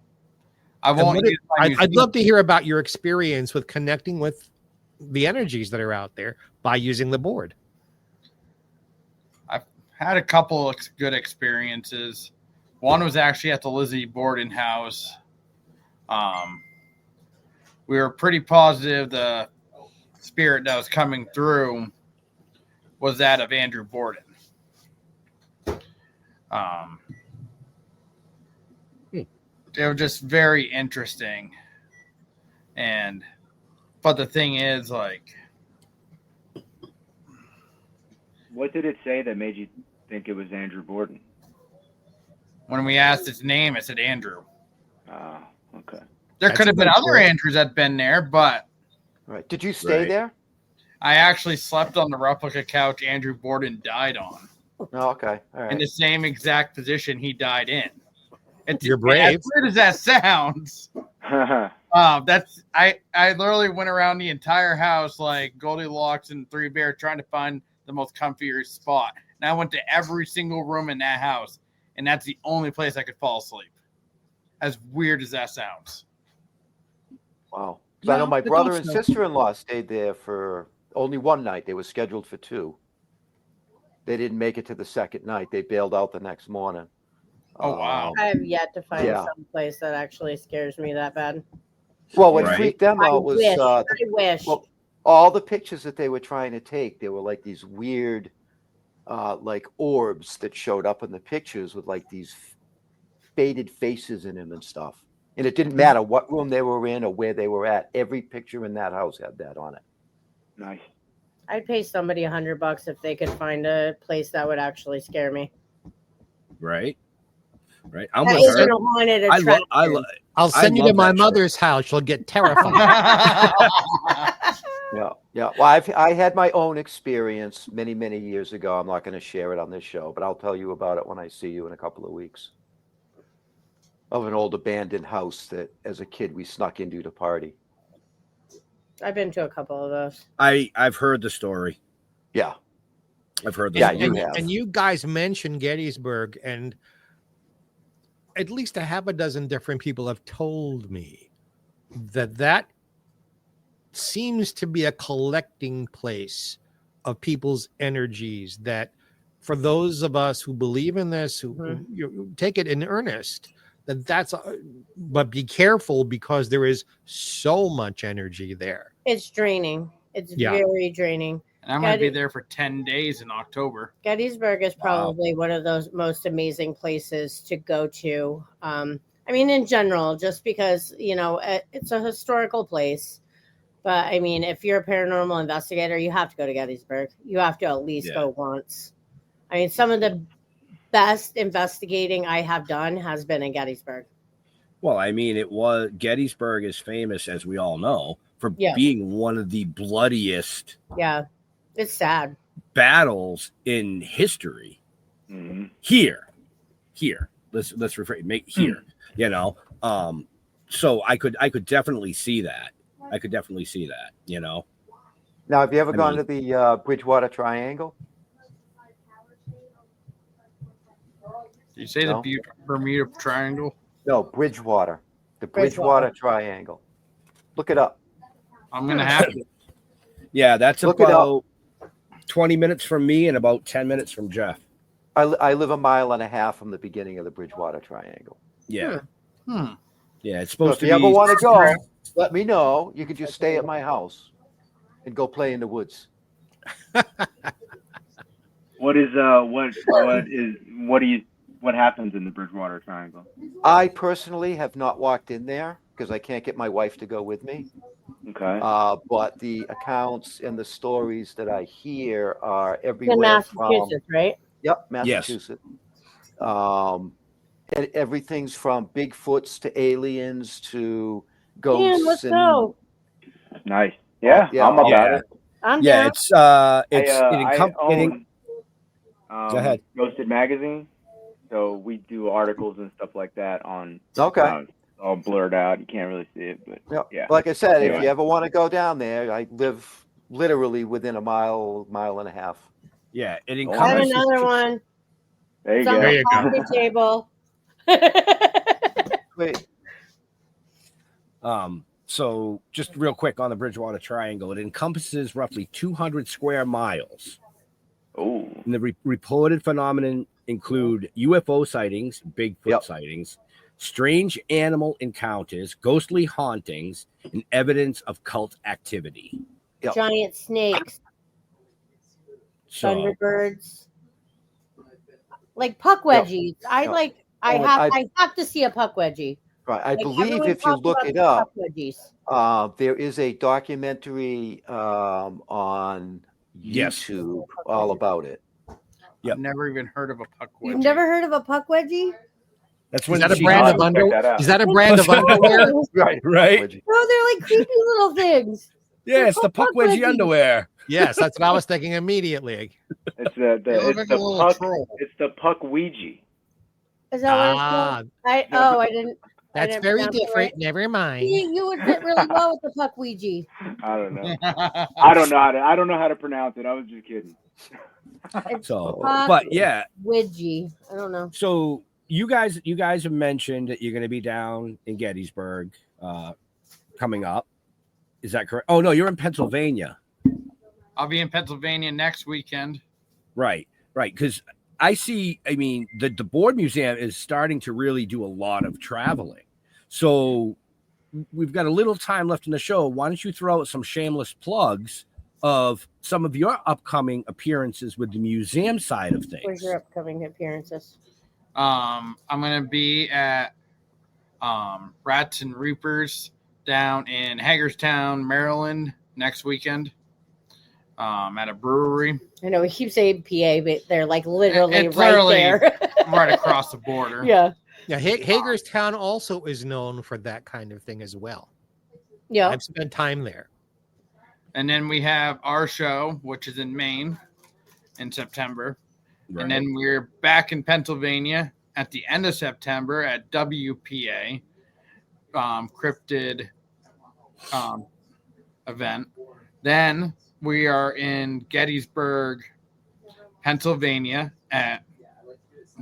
I won't use. I'd love to hear about your experience with connecting with the energies that are out there by using the board. I've had a couple of good experiences. One was actually at the Lizzie boarding house. We were pretty positive the spirit that was coming through was that of Andrew Borden. They were just very interesting. But the thing is, like, what did it say that made you think it was Andrew Borden? When we asked its name, it said Andrew. Okay. There could have been other Andrews that had been there, but. Right. Did you stay there? I actually slept on the replica couch Andrew Borden died on. Oh, okay. All right. In the same exact position he died in. You're brave. As weird as that sounds. That's I literally went around the entire house like Goldilocks and Three Bears trying to find the most comfier spot. And I went to every single room in that house, and that's the only place I could fall asleep. As weird as that sounds. Wow. I know my brother and sister-in-law stayed there for only one night. They were scheduled for 2. They didn't make it to the second night. They bailed out the next morning. Oh, wow. I have yet to find some place that actually scares me that bad. Well, what freaked them out was I wish. Well, all the pictures that they were trying to take, they were like these weird like orbs that showed up in the pictures with like these faded faces in them and stuff. And it didn't matter what room they were in or where they were at. Every picture in that house had that on it. Nice. I'd pay somebody $100 if they could find a place that would actually scare me. Right. Right. I'm with her. I'll send you to my mother's house. She'll get terrified. Yeah. Well, I had my own experience many, many years ago. I'm not going to share it on this show, but I'll tell you about it when I see you in a couple of weeks. Of an old abandoned house that, as a kid, we snuck into to party. I've been to a couple of those. I've heard the story. Yeah. I've heard the story. You have. And you guys mentioned Gettysburg, and at least a half a dozen different people have told me that seems to be a collecting place of people's energies, that for those of us who believe in this, who you take it in earnest, but be careful because there is so much energy there. It's draining. It's very draining. And I'm going to be there for 10 days in October. Gettysburg is probably one of those most amazing places to go to. I mean, in general, just because, it's a historical place. But I mean, if you're a paranormal investigator, you have to go to Gettysburg. You have to at least go once. I mean, some of the best investigating I have done has been in Gettysburg. Well, I mean, Gettysburg is famous, as we all know, for being one of the bloodiest. Yeah, it's sad. Battles in history. Mm-hmm. Here. Let's rephrase. Make here. So I could definitely see that. Now, have you ever gone to the Bridgewater Triangle? Did you say the Bermuda Triangle? No, Bridgewater. The Bridgewater Triangle. Look it up. I'm going to have to. Yeah, that's about 20 minutes from me and about 10 minutes from Jeff. I live a mile and a half from the beginning of the Bridgewater Triangle. Yeah. Yeah, it's supposed to be. If you ever want to go, let me know. You could just stay at my house and go play in the woods. What happens in the Bridgewater Triangle? I personally have not walked in there because I can't get my wife to go with me. Okay. But the accounts and the stories that I hear are everywhere. In Massachusetts, right? Yep, Massachusetts. Yes. And everything's from Bigfoots to aliens to ghosts. Let's go. Nice. Yeah, I'm about it. I'm down. Go ahead. Ghosted Magazine. So we do articles and stuff like that on. Okay. All blurred out. You can't really see it, but yeah. Like I said, Anyway. if you ever want to go down there, I live literally within a mile and a half. Yeah, it I have encompasses. another one. There you It's go. on There the you coffee table. Wait. So just real quick on the Bridgewater Triangle, it encompasses roughly 200 square miles. Oh. And the reported phenomenon include UFO sightings, Bigfoot sightings, strange animal encounters, ghostly hauntings, and evidence of cult activity. Giant snakes, So, thunderbirds, like puck wedgies. I have to see a puck wedgie. Right. I Like, believe everyone if you talks look about it the up, puck wedgies. there is a documentary on YouTube all about it. Yep. I've never even heard of a puck wedgie. You've never heard of a puck wedgie? That's Is that a brand of underwear? Is that a brand of underwear? Right. Right. No, they're like creepy little things. Yeah, it's the puck wedgie underwear. Yes, that's what I was thinking immediately. It's the puck Ouija. Is that what it's called? I didn't. That's didn't very pronounce it different. right. Never mind. You would fit really well with the puck Ouija. I don't know. I don't know how to pronounce it. I was just kidding. So, Puck but yeah, Ouija. I don't know. so you guys have mentioned that you're going to be down in Gettysburg coming up. Is that correct? Oh no, you're in Pennsylvania. I'll be in Pennsylvania next weekend. Right. Because I mean, the Board Museum is starting to really do a lot of traveling. So we've got a little time left in the show. Why don't you throw out some shameless plugs of some of your upcoming appearances with the museum side of things? Where's your upcoming appearances? I'm going to be at Rats and Reapers down in Hagerstown, Maryland next weekend. At a brewery. I know we keep saying PA, but they're like literally It's right literally there. right across the border. Yeah. Yeah, Hagerstown also is known for that kind of thing as well. Yeah. I've spent time there. And then we have our show, which is in Maine in September. Right. And then we're back in Pennsylvania at the end of September at WPA, cryptid event. Then we are in Gettysburg, Pennsylvania at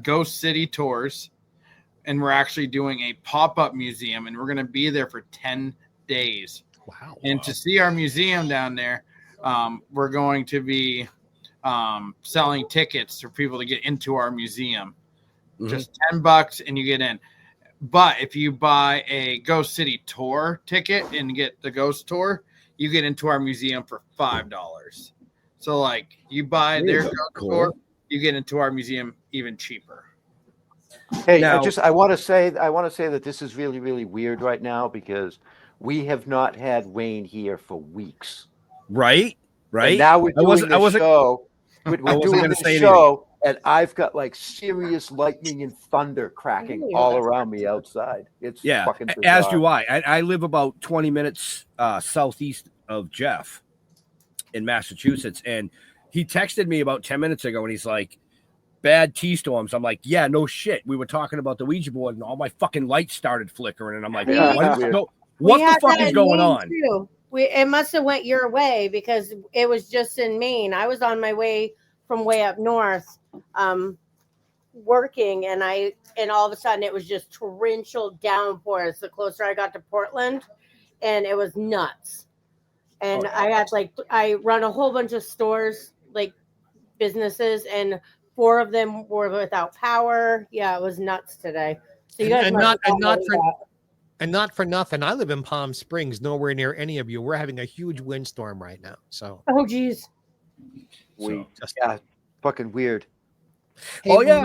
Ghost City Tours. And we're actually doing a pop-up museum, and we're going to be there for 10 days. Wow. And to see our museum down there, we're going to be selling tickets for people to get into our museum. Mm-hmm. Just $10 and you get in. But if you buy a Ghost City tour ticket and get the ghost tour, you get into our museum for $5. So like you buy their ghost tour, you get into our museum even cheaper. Hey, Now- I want to say that this is really, really weird right now because we have not had Wayne here for weeks. Right. And now we're doing this show. We're doing this show, and I've got like serious lightning and thunder cracking all around me outside. It's fucking bizarre. As do I. I live about 20 minutes southeast of Jeff in Massachusetts, and he texted me about 10 minutes ago, and he's like, bad T-storms. I'm like, yeah, no shit. We were talking about the Ouija board, and all my fucking lights started flickering, and I'm like, what the fuck is going on? Too. It must have went your way because it was just in Maine. I was on my way from way up north working, and all of a sudden it was just torrential downpours the closer I got to Portland, and it was nuts. And I had I run a whole bunch of stores, like businesses, and 4 of them were without power. Yeah, it was nuts today. So you guys not for nothing. I live in Palm Springs, nowhere near any of you. We're having a huge windstorm right now. So geez. Yeah, fucking weird. Hey,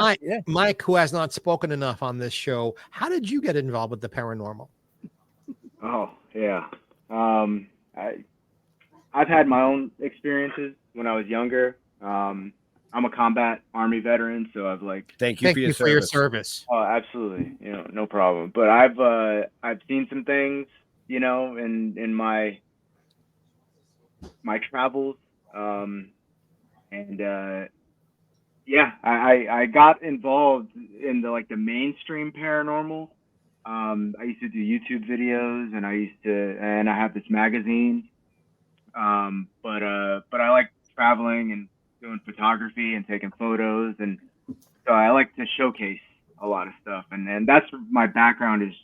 Mike, who has not spoken enough on this show, how did you get involved with the paranormal? Oh, yeah. I've had my own experiences when I was younger. I'm a combat Army veteran, so I've thank you for your service. Oh, absolutely, no problem. But I've seen some things, in my travels, and Yeah, I got involved in the mainstream paranormal. I used to do YouTube videos, and I have this magazine. But I like traveling and doing photography and taking photos, and so I like to showcase a lot of stuff. And that's my background is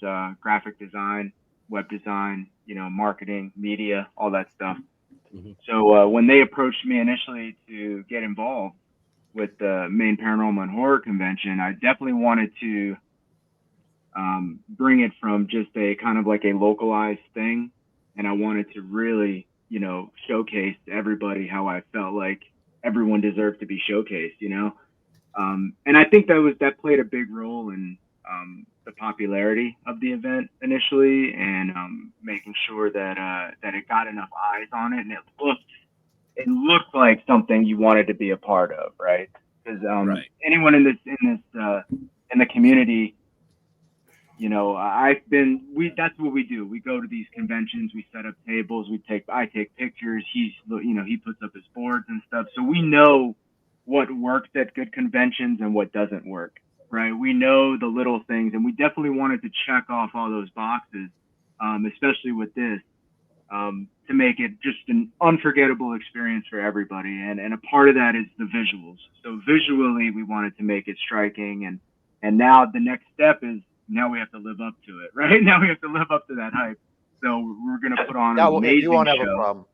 graphic design, web design, marketing, media, all that stuff. Mm-hmm. So when they approached me initially to get involved with the Maine Paranormal and Horror Convention, I definitely wanted to bring it from just a kind of like a localized thing, and I wanted to really, showcase to everybody how I felt like everyone deserved to be showcased, and I think that played a big role in the popularity of the event initially, and making sure that it got enough eyes on it, and it looked like something you wanted to be a part of, right? Because anyone in the community, that's what we do. We go to these conventions, we set up tables, I take pictures. He puts up his boards and stuff. So we know what works at good conventions and what doesn't work, right? We know the little things, and we definitely wanted to check off all those boxes, especially with this, to make it just an unforgettable experience for everybody. And a part of that is the visuals. So visually, we wanted to make it striking, and now the next step is, now we have to live up to it, right? Now we have to live up to that hype. So we're going to put on an amazing you won't show. have a problem.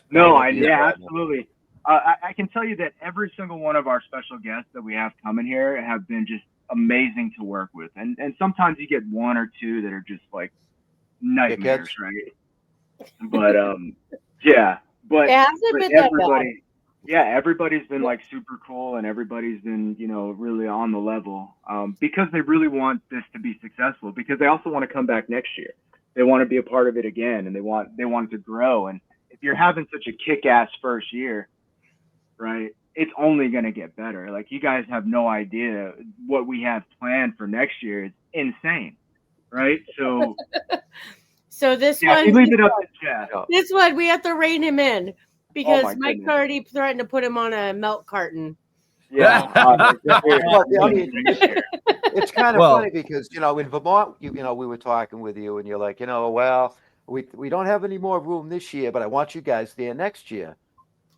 No, absolutely. I can tell you that every single one of our special guests that we have coming here have been just amazing to work with. And sometimes you get one or two that are just like nightmares, right? But but everybody, everybody's been like super cool, and everybody's been, really on the level, because they really want this to be successful, because they also want to come back next year. They want to be a part of it again, and they want it to grow. And if you're having such a kick-ass first year, right, it's only going to get better. Like, you guys have no idea what we have planned for next year. It's insane, right? So so this one, leave it up to Jeff. This one we have to rein him in, because Mike goodness. already threatened to put him on a milk carton. Yeah. It's kind of funny because, in Vermont, we were talking with you, and you're like, we don't have any more room this year, but I want you guys there next year.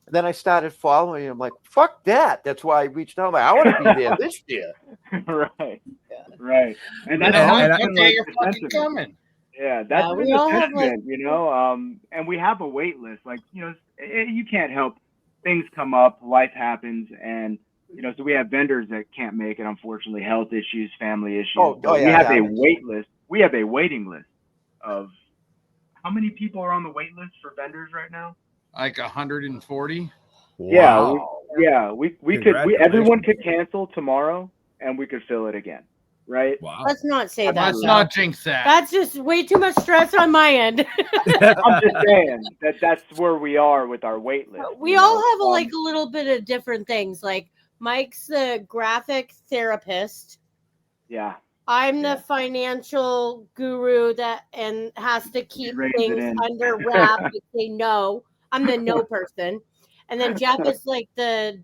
And then I started following you. I'm like, fuck that. That's why I reached out. I'm like, I want to be there this year. Right. Right. And that's you're fucking coming. Yeah, that's the sentiment, and we have a wait list. Like, you can't help, things come up, life happens, and so we have vendors that can't make it, unfortunately, health issues, family issues. We have a wait list. We have a waiting list of how many people are on the wait list for vendors right now? Like 140. Wow. We could. Everyone could cancel tomorrow, and we could fill it again. Right? Wow. Let's not say that. Let's not jinx that. That's just way too much stress on my end. I'm just saying that's where we are with our wait list. We all have a little bit of different things. Like, Mike's the graphic therapist. Yeah. I'm the financial guru and has to keep things under wrap if they know. I'm the no person. And then Jeff is like the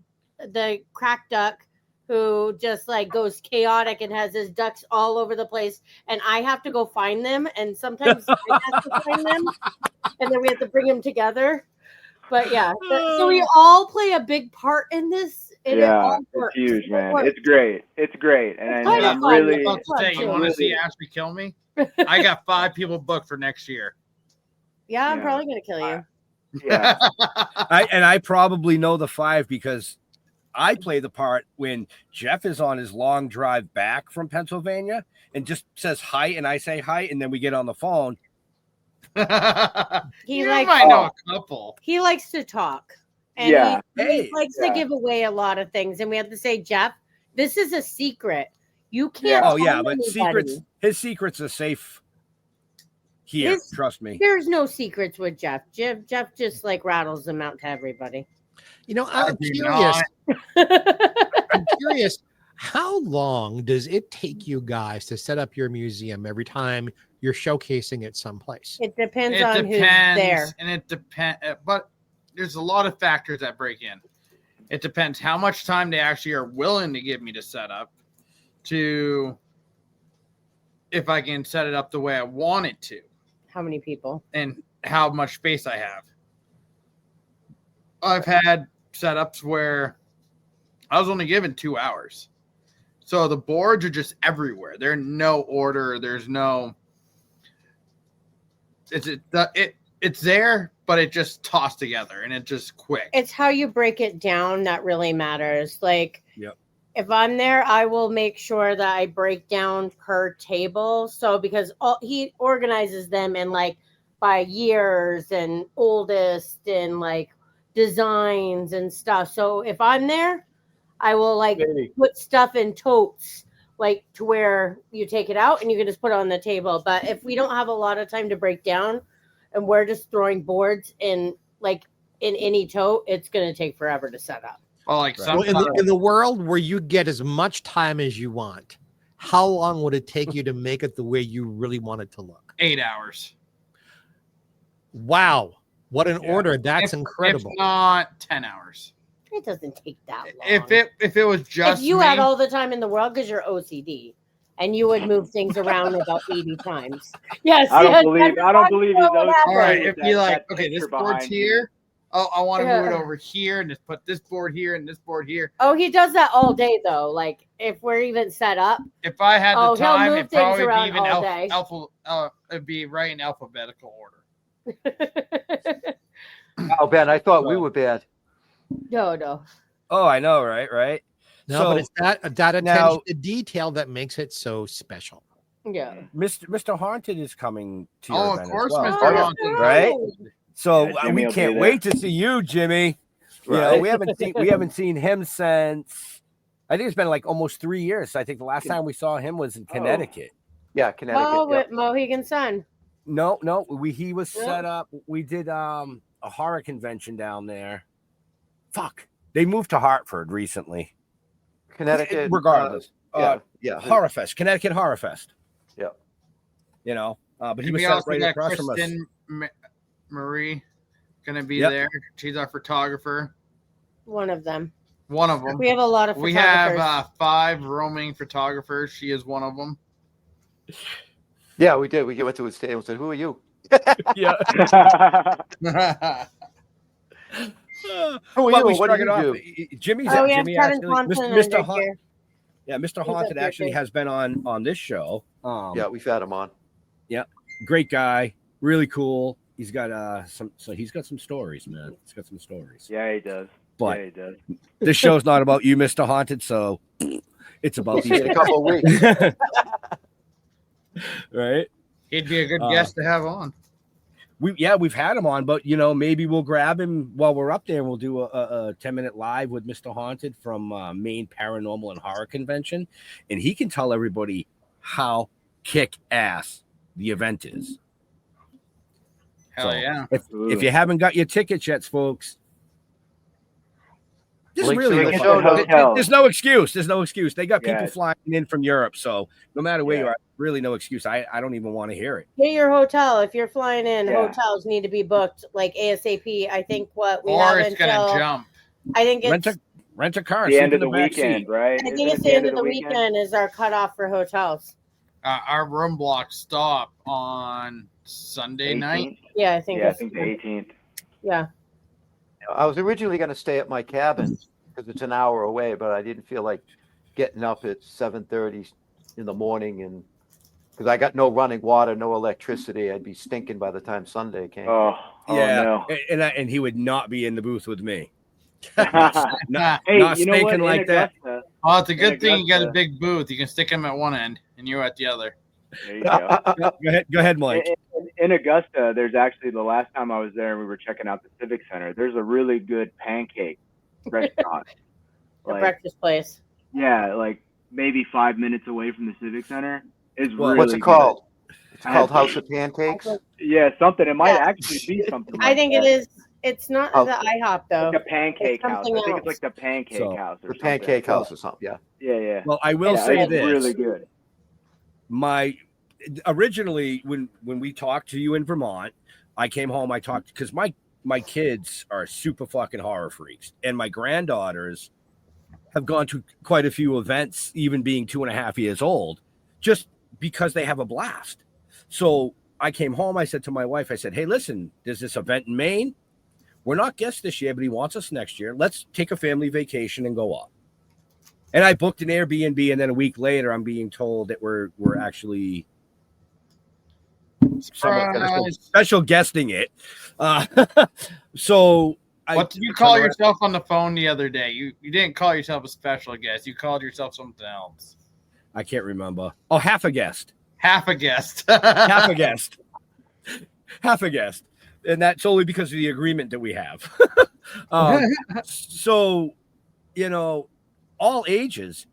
crack duck, who just like goes chaotic and has his ducks all over the place, and I have to go find them, and sometimes I have to find them, and then we have to bring them together. But so we all play a big part in this. And it's huge, man. It's great. It's great, and I'm really. You want to see Ashley kill me? I got 5 people booked for next year. Yeah, I'm probably gonna kill you. Yeah, I probably know the 5 because I play the part when Jeff is on his long drive back from Pennsylvania and just says hi, and I say hi, and then we get on the phone. He might know a couple. He likes to talk, and he likes to give away a lot of things, and we have to say, Jeff, this is a secret. You can't. Oh yeah, but his secrets are safe here. Trust me. There's no secrets with Jeff. Jeff just like rattles them out to everybody. I'm curious. I'm curious. How long does it take you guys to set up your museum every time you're showcasing it someplace? It depends on who's there. And it depends, but there's a lot of factors that break in. It depends how much time they actually are willing to give me to set up, to if I can set it up the way I want it to. How many people? And how much space I have. I've had setups where I was only given 2 hours. So the boards are just everywhere. There's no order. There's no... It's there, but it just tossed together and it just quick. It's how you break it down that really matters. Like, Yep. if I'm there, I will make sure that I break down per table. So because he organizes them in like by years and oldest and like designs and stuff. So if I'm there, I will like put stuff in totes, like to where you take it out and you can just put it on the table. But if we don't have a lot of time to break down and we're just throwing boards in like in any tote, it's going to take forever to set up. Well, like in the world where you get as much time as you want, how long would it take you to make it the way you really want it to look? 8 hours. Wow. What an order. That's incredible. If not 10 hours. It doesn't take that long. If it was just if you me, had all the time in the world, because you're OCD and you would move things around about 80 times. Yes. I don't believe you. All right. If you like, okay, this board's here. Oh, I want to move it over here and just put this board here and this board here. Oh, he does that all day though. Like if we're even set up. If I had the time, it'd probably be even all day. it'd be right in alphabetical order. Oh, Ben, I thought we were bad. No. Oh, I know, right? No, So, but it's that attention now- to detail that makes it so special. Yeah. Mr. Haunted is coming to your Oh, of event course, as well, Mr. Haunted. right? So Yeah, Jimmy we will be can't there. wait to see you, Jimmy. You know, Right. we haven't seen him since I think it's been like almost 3 years. I think the last time we saw him was in Connecticut. Yeah, Connecticut. Oh, yeah. with Mohegan Sun. No, he was set up. We did a horror convention down there. Fuck. They moved to Hartford recently. Connecticut. Regardless. Yeah. Horror Fest, Connecticut Horror Fest. Yeah. You know, but he And was we set up also right got across from us. Kristen Marie going to be Yep. there. She's our photographer. One of them. One of them. We have a lot of We photographers. have 5 roaming photographers. She is one of them. Yeah, we did. We went to his table and said, "Who are you?" Yeah. Who are Well, you? we What do started you off. do? Jimmy's Oh, we have Jimmy Kevin actually, Thompson Mr. under Haunt, here. yeah, Mr. He's Haunted up here, actually too. has been on this show. Yeah, we've had him on. Great guy, really cool. He's got he's got some stories, man. He's got some stories. Yeah, he does. But Yeah, he does. this show's not about you, Mr. Haunted, so it's about these In a couple of weeks. right? He'd be a good guest to have on. We've had him on, but maybe we'll grab him while we're up there and we'll do a 10-minute live with Mr. Haunted from Maine Paranormal and Horror Convention, and he can tell everybody how kick ass the event is. Hell So, yeah. If you haven't got your tickets yet, folks, there's Links really are in the no, show notes. there's no excuse. There's no excuse. They got people Yeah. flying in from Europe, so no matter where Yeah. you are, really no excuse. I don't even want to hear it. Get your hotel. If you're flying in, Yeah. hotels need to be booked like ASAP. I think we Or have it's going until to jump. I think it's Rent a car. The sleep end in of the back weekend, seat. right? I think Isn't it's it the end of the weekend is our cutoff for hotels. Our room blocks stop on Sunday night. 18th? Yeah, I think Yeah, I it's think the 18th. yeah. I was originally going to stay at my cabin because it's an hour away, but I didn't feel like getting up at 7:30 in the morning, and because I got no running water, no electricity, I'd be stinking by the time Sunday came. Oh Yeah, no. and he would not be in the booth with me. Hey, not you know stinking what? like that. Augusta, Oh, it's a good thing you got a Augusta. big booth. You can stick him at one end and you at the other. There you go. Go ahead, Mike. In Augusta, there's actually the last time I was there and we were checking out the Civic Center. There's a really good pancake restaurant. The breakfast place. Yeah, like maybe 5 minutes away from the Civic Center. It's Well, really what's it good. called? It's called House of Pancakes. Yeah, something. It might Yeah. actually be something. I like think that. it is. It's not Oh. the IHOP though. Like a pancake It's house. I something think it's else. like the pancake So, house or The something. Pancake House or something. Yeah. Yeah. Well, I will Yeah, say it's this. really good. Originally when we talked to you in Vermont, I came home. I talked because my my kids are super fucking horror freaks, and my granddaughters have gone to quite a few events, even being 2.5 years old, just because they have a blast. So I came home, I said to my wife, I said, hey, listen, there's this event in Maine. We're not guests this year, but he wants us next year. Let's take a family vacation and go up. And I booked an Airbnb, and then a week later, I'm being told that we're actually special guesting it. So what did you call yourself on the phone the other day? You didn't call yourself a special guest. You called yourself something else. I can't remember. Oh, half a guest. Half a guest. Half a guest. Half a guest. And that's only because of the agreement that we have. So, you know, all ages.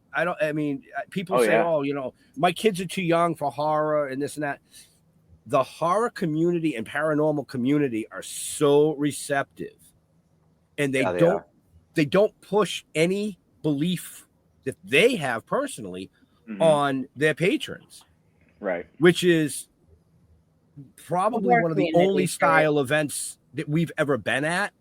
People say, oh, you know, my kids are too young for horror and this and that. The horror community and paranormal community are so receptive, and they don't push any belief that they have personally on their patrons. Right. Which is probably one of the only style events that we've ever been at.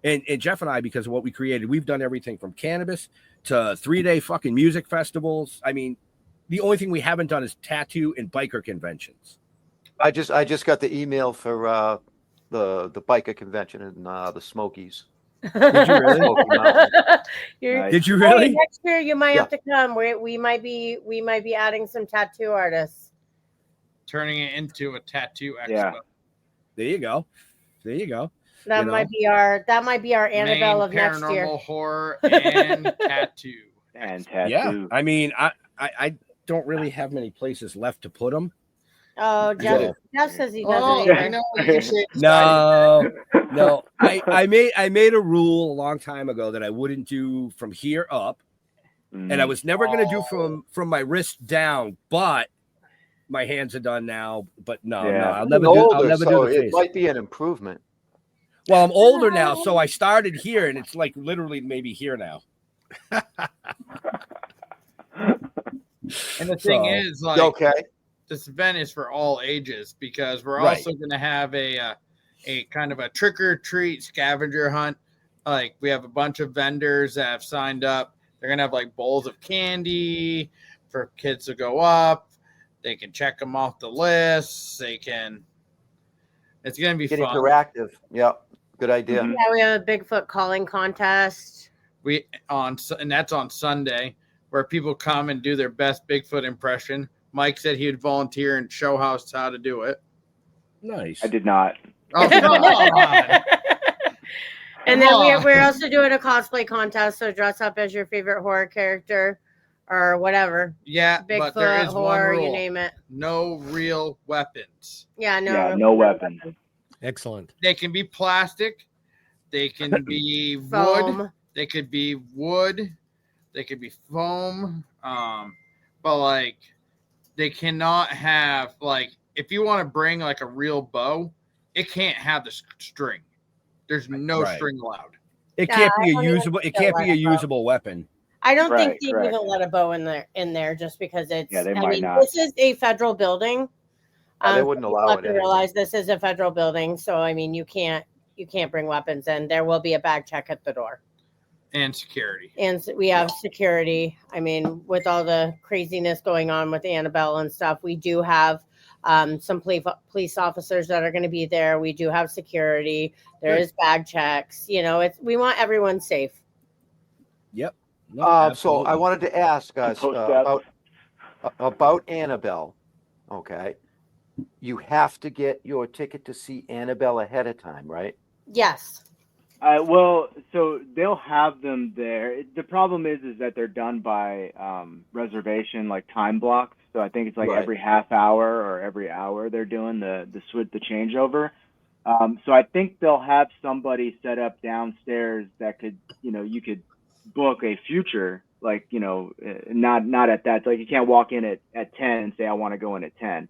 And Jeff and I, because of what we created, we've done everything from cannabis to 3-day fucking music festivals. I mean, the only thing we haven't done is tattoo and biker conventions. I just got the email for the biker convention in the Smokies. Did you really? Did you really? Hey, next year you might have to come. We might be adding some tattoo artists, turning it into a tattoo expo. Yeah. There you go. There you go. That might be our Annabelle of next year. Paranormal horror and tattoo. And tattoo. Yeah. I mean, I don't really have many places left to put them. Oh, Jeff says he doesn't. I know. No. I made a rule a long time ago that I wouldn't do from here up, and I was never going to do from my wrist down. But my hands are done now. But no, I'll never do. I'll never do the face. It might be an improvement. Well, I'm older now, so I started here, and it's like literally maybe here now. And the thing is, like, this event is for all ages, because we're also going to have a kind of a trick or treat scavenger hunt. Like, we have a bunch of vendors that have signed up. They're going to have like bowls of candy for kids to go up. They can check them off the list. It's going to be fun. Interactive. Yeah. Good idea. Yeah, we have a Bigfoot calling contest. And that's on Sunday, where people come and do their best Bigfoot impression. Mike said he would volunteer and show us how to do it. Nice. I did not. Oh, come on. And then we're also doing a cosplay contest, so dress up as your favorite horror character or whatever. Yeah, Bigfoot, but there is horror, one rule. You name it. No real weapons. Yeah, no weapons. Excellent. They can be plastic. They can be foam. Wood. They could be wood. They could be foam. But like, they cannot have, like, if you want to bring like a real bow, it can't have the string. There's no string allowed. It can't be a usable. It can't be a usable weapon. I don't think they even let a bow in there just because it's. Yeah, they might not. This is a federal building. They wouldn't allow it. Realize this is a federal building, so I mean, you can't bring weapons in. There will be a bag check at the door. And security. And we have security. I mean, with all the craziness going on with Annabelle and stuff, we do have some police officers that are going to be there. We do have security. There is bag checks. You know, we want everyone safe. Yep. So I wanted to ask us about Annabelle. Okay. You have to get your ticket to see Annabelle ahead of time, right? Yes. Well, so they'll have them there. The problem is that they're done by reservation, like time blocks. So I think it's like every half hour or every hour they're doing the changeover. So I think they'll have somebody set up downstairs that could, you could book a future, like, not at that. Like, you can't walk in at 10 and say, I want to go in at 10.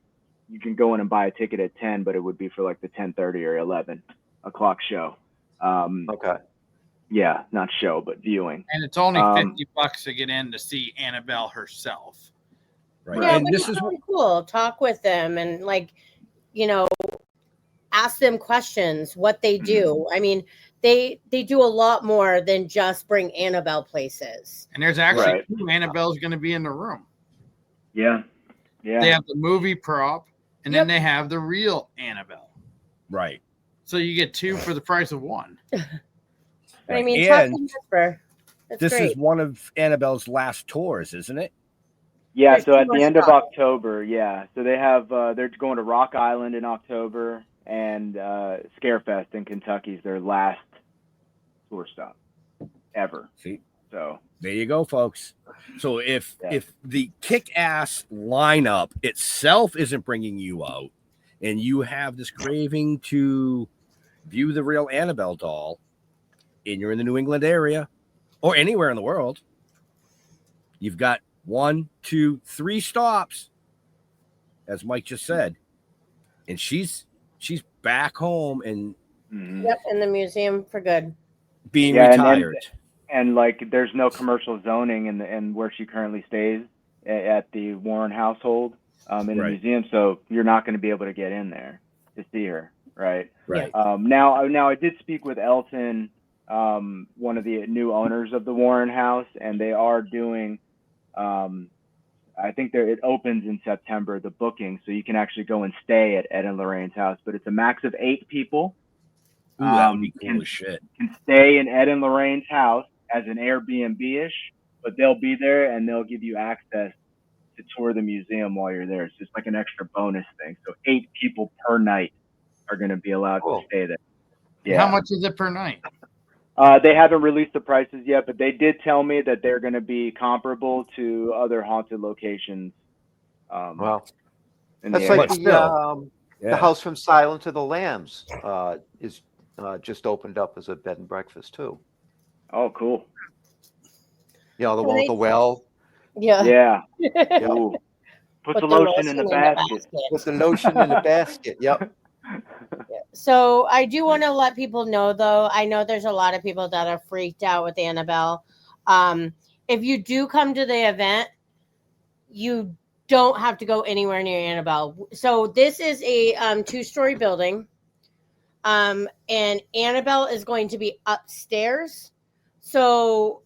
You can go in and buy a ticket at 10, but it would be for like the 10:30 or 11 o'clock show. Okay. Yeah, not show, but viewing. And it's only $50 to get in to see Annabelle herself. Right. Yeah, and this is really cool. Talk with them and, like, ask them questions, what they do. I mean, they do a lot more than just bring Annabelle places. And there's actually two Annabelle's going to be in the room. Yeah. Yeah. They have the movie prop, and then they have the real Annabelle. Right. So you get two for the price of one. I mean, and that's this great. is one of Annabelle's last tours, isn't it? Yeah, There's so too at the much end of stuff. October, so they have they're going to Rock Island in October, and Scarefest in Kentucky is their last tour stop ever. See, so there you go, folks. So if the kick-ass lineup itself isn't bringing you out, and you have this craving to view the real Annabelle doll, and you're in the New England area or anywhere in the world, you've got 1, 2, 3 stops, as Mike just said, and she's back home and in the museum for good, being retired. And like, there's no commercial zoning in where she currently stays at the Warren household in the museum, so you're not going to be able to get in there to see her, right? Right. Now I did speak with Elton, one of the new owners of the Warren House, and they are doing. I think it opens in September, the booking, so you can actually go and stay at Ed and Lorraine's house, but it's a max of 8 people. Ooh, that would be cool as shit. Can stay in Ed and Lorraine's house as an Airbnb-ish, but they'll be there and they'll give you access to tour the museum while you're there. It's just like an extra bonus thing. So 8 people per night are going to be allowed to stay there. Yeah. How much is it per night? They haven't released the prices yet, but they did tell me that they're going to be comparable to other haunted locations. Wow. That's like the house from Silence of the Lambs is just opened up as a bed and breakfast too. Oh, cool. You know, the one with the well. Yeah. Yeah. Ooh. Put the lotion in the basket. Put the lotion in the basket. Yep. So I do want to let people know, though, I know there's a lot of people that are freaked out with Annabelle. If you do come to the event, you don't have to go anywhere near Annabelle. So this is a 2-story building, and Annabelle is going to be upstairs. So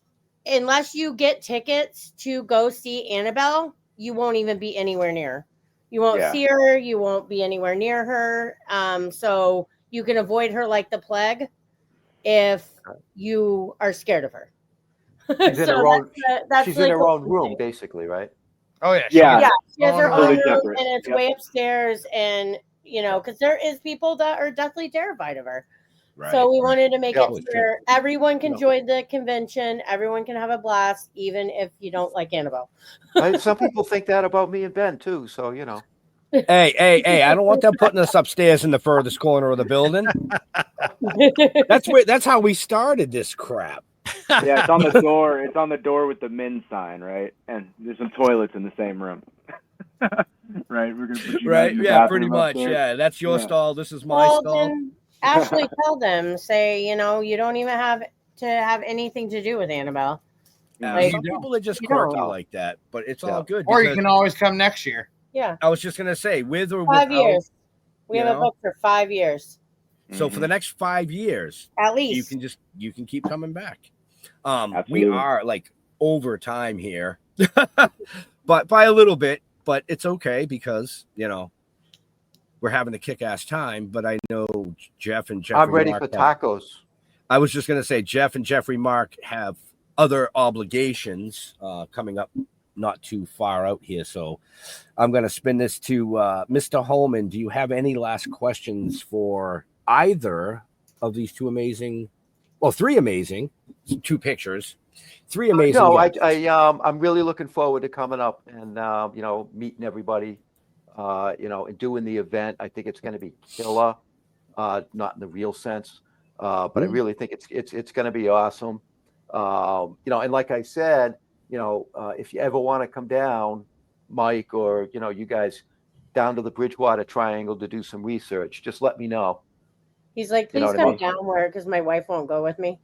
unless you get tickets to go see Annabelle, you won't even be anywhere near. You won't see her. You won't be anywhere near her. So you can avoid her like the plague if you are scared of her. She's in her own, she's in her own room, basically, right? Oh, yeah. Yeah, she has her own room, separate. and it's way upstairs. And, you know, because there is people that are deathly terrified of her. Right. So we wanted to make it sure everyone can join the convention. Everyone can have a blast, even if you don't like Annabelle. Some people think that about me and Ben too. So, you know. Hey! I don't want them putting us upstairs in the furthest corner of the building. That's how we started this crap. Yeah, it's on the door. It's on the door with the men's sign, right? And there's some toilets in the same room. Right. We're gonna put you guys in the Yeah, pretty bathroom much. upstairs. Yeah, that's your stall. This is my stall. Then Ashley, tell them, say, you know, you don't even have to have anything to do with Annabelle. Some people are just quirky like that, but it's all good. Or you can always come next year. Yeah. I was just gonna say, with or 5 without, years. We have a book for 5 years. So for the next 5 years, at least you can keep coming back. We Absolutely. are like over time here, but by a little bit. But it's okay because we're having a kick-ass time. But I know Jeff and Jeffrey. I'm ready for tacos. I was just gonna say Jeff and Jeffrey Mark have other obligations coming up not too far out here. So I'm going to spin this to Mr. Holman. Do you have any last questions for either of these three amazing, 2 pictures, 3 amazing. No, I'm really looking forward to coming up and, meeting everybody, and doing the event. I think it's going to be killer, not in the real sense, but I really think it's going to be awesome. And like I said, if you ever want to come down, Mike, or, you guys down to the Bridgewater Triangle to do some research, just let me know. He's like, please come down where, because my wife won't go with me.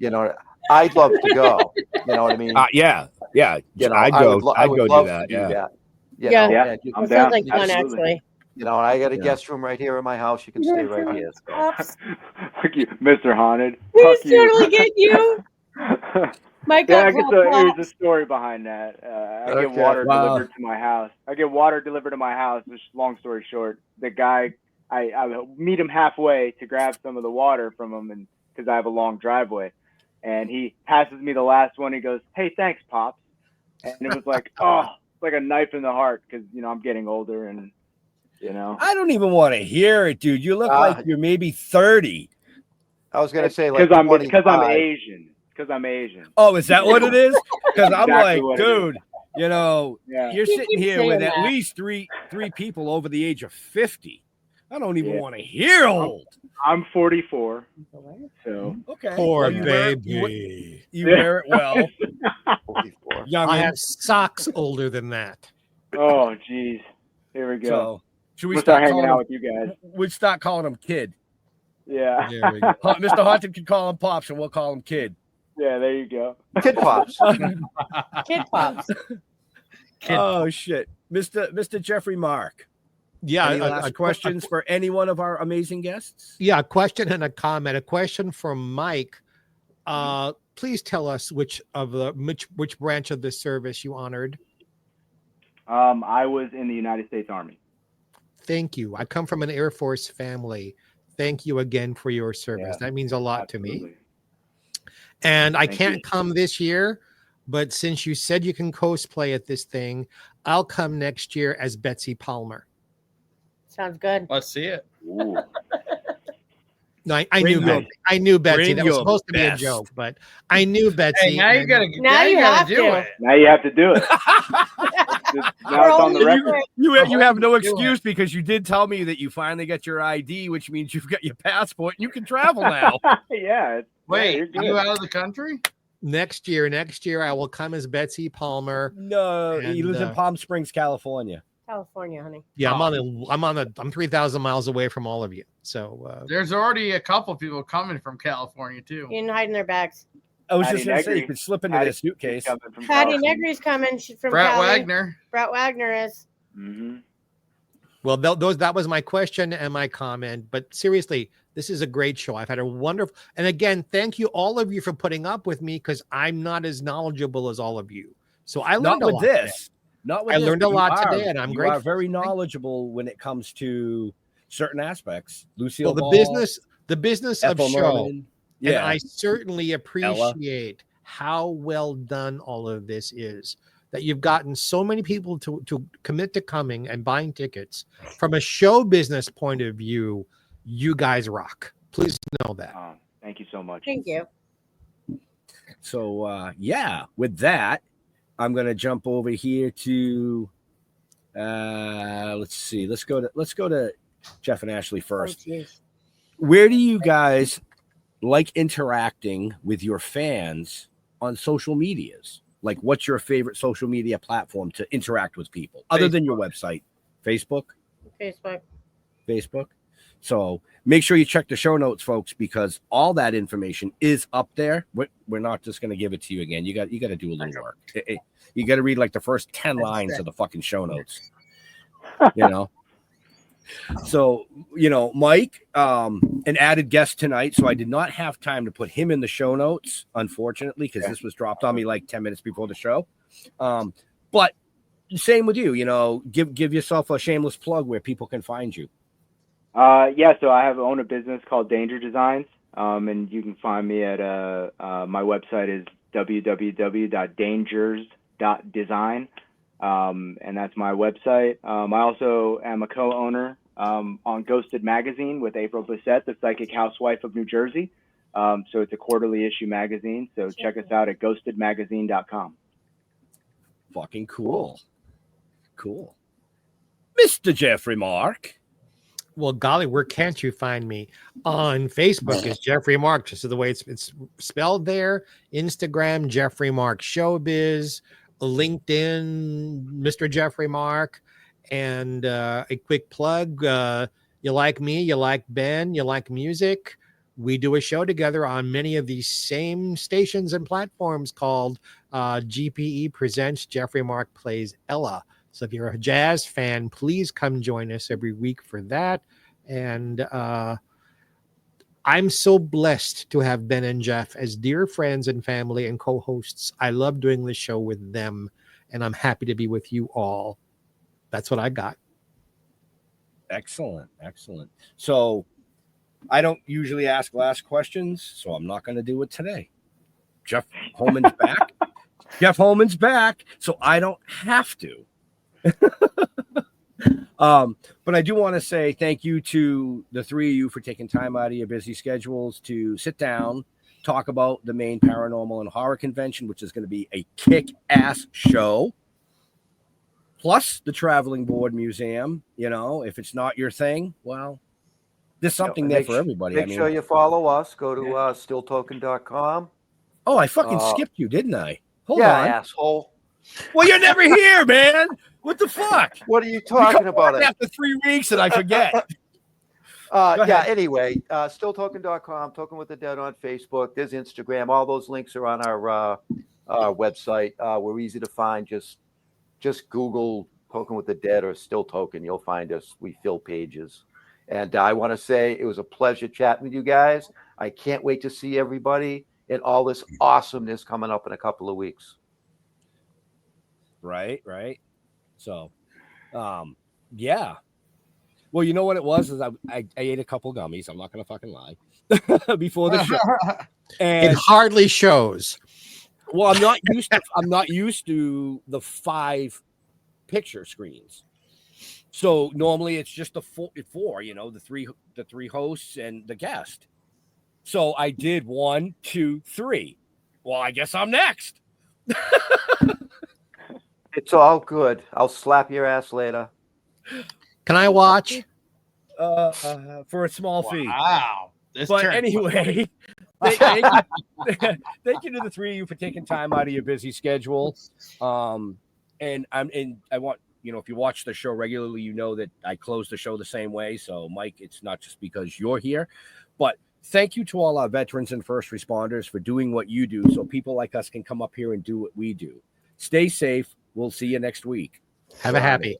I'd love to go. You know what I mean? Yeah. I'd go do that. Yeah. It sounds like fun, actually. You know, I got a guest room right here in my house. You can stay right here. So. Fuck you, Mr. Haunted. We Fuck you. totally get you. Mike Yeah, got here's the story behind that. I get water delivered to my house. Just long story short, the guy, I meet him halfway to grab some of the water from him, and because I have a long driveway, and he passes me the last one. He goes, "Hey, thanks, Pops," and it was like, oh, like a knife in the heart, because I'm getting older, and I don't even want to hear it, dude. You look like you're maybe 30. I was gonna say like because I'm Asian. Because I'm Asian. Oh, is that what it is? Because I'm Exactly like, dude, you're sitting here with at least three people over the age of 50. I don't even want to hear old. I'm 44. So okay. Poor you baby. You wear it well. 44. I have socks older than that. Oh, geez. Here we go. So, should we we'll start hanging calling out him, with you guys? We'd start calling him Kid. Yeah. There we go. Mr. Haunted can call him Pops, and we'll call him Kid. Yeah, there you go. Kid Pops. Kid Pops. Oh shit, Mr. Jeffrey Mark. Yeah. Any last questions for any one of our amazing guests? Yeah, a question and a comment. A question from Mike. Please tell us which branch of the service you honored. I was in the United States Army. Thank you. I come from an Air Force family. Thank you again for your service. That means a lot to me. And I can't come this year, but since you said you can cosplay at this thing, I'll come next year as Betsy Palmer. Sounds good. Let's see it. No, I knew Betsy. I knew Betsy. That was supposed to be a joke, but I knew Betsy. Hey, now you gotta do it. Now you have to do it. Now it's on the record. You have no excuse because you did tell me that you finally got your ID, which means you've got your passport and you can travel now. Yeah. Wait, are you out of the country? Next year, I will come as Betsy Palmer. No, he lives in Palm Springs, California. California, honey. Yeah, I'm 3,000 miles away from all of you. So there's already a couple people coming from California too. You can hide in their bags. I was just going to say, you could slip into their suitcase. Patty Negri's coming. She's from Brett Cali. Wagner. Brett Wagner is. Mm-hmm. Well, that was my question and my comment. But seriously, this is a great show. I've had a wonderful, and again, thank you all of you for putting up with me because I'm not as knowledgeable as all of you. So I learned a lot. I learned a lot today, and I'm grateful. You are very knowledgeable when it comes to certain aspects. Lucille, the business of show. Yeah. And I certainly appreciate how well done all of this is. That you've gotten so many people to commit to coming and buying tickets. From a show business point of view, you guys rock. Please know that. Thank you so much. Thank you. So with that, I'm gonna jump over here to let's see. Let's go to Jeff and Ashley first. Where do you guys like interacting with your fans on social medias? Like, what's your favorite social media platform to interact with people other than your website? Facebook. So make sure you check the show notes, folks, because all that information is up there. We're not just going to give it to you again. You got to do a little work. You got to read like the first 10 lines of the fucking show notes. So, Mike, an added guest tonight. So I did not have time to put him in the show notes, unfortunately, because this was dropped on me like 10 minutes before the show. But same with you, give yourself a shameless plug where people can find you. So I own a business called Danger Designs. And you can find me at my website is www.dangers.design. And that's my website. I also am a co-owner on Ghosted Magazine with April Bissett, the psychic housewife of New Jersey. So it's a quarterly issue magazine. So check us out at ghostedmagazine.com. Fucking cool. Mr. Jeffrey Mark. Well, golly, where can't you find me? On Facebook is Jeffrey Mark, just the way it's spelled there. Instagram, Jeffrey Mark Showbiz. LinkedIn, Mr. Jeffrey Mark. And a quick plug, you like me, you like Ben, you like music. We do a show together on many of these same stations and platforms called GPE Presents Jeffrey Mark Plays Ella. So if you're a jazz fan, please come join us every week for that. And I'm so blessed to have Ben and Jeff as dear friends and family and co-hosts. I love doing the show with them, and I'm happy to be with you all. That's what I got. Excellent. So I don't usually ask last questions, so I'm not going to do it today. Jeff Holman's back. Jeff Holman's back, so I don't have to. But I do want to say thank you to the three of you for taking time out of your busy schedules to sit down, talk about the Maine Paranormal and Horror Convention, which is going to be a kick-ass show. Plus the Traveling Board Museum. You know, if it's not your thing, well, there's something there for everybody. Make sure you follow us. Go to stilltoken.com. Oh, I fucking skipped you, didn't I? Hold on. Asshole. Well, you're never here, man. What the fuck? What are you talking about? After 3 weeks and I forget. Anyway, stilltoken.com, Token with the Dead on Facebook. There's Instagram. All those links are on our website. We're easy to find. Just Google Token with the Dead or Still Token. You'll find us. We fill pages. And I want to say it was a pleasure chatting with you guys. I can't wait to see everybody and all this awesomeness coming up in a couple of weeks. Right. So, yeah. Well, you know what it was is I ate a couple gummies. I'm not going to fucking lie before the show. And it hardly shows. Well, I'm not used to the 5 picture screens. So normally it's just the four, you know, the three hosts and the guest. So I did 1, 2, 3. Well, I guess I'm next. It's all good. I'll slap your ass later. Can I watch? For a small fee. Wow. But anyway, thank you to the three of you for taking time out of your busy schedule. And I want, you know, if you watch the show regularly, you know that I close the show the same way. So, Mike, it's not just because you're here, but thank you to all our veterans and first responders for doing what you do so people like us can come up here and do what we do. Stay safe. We'll see you next week. Have a happy.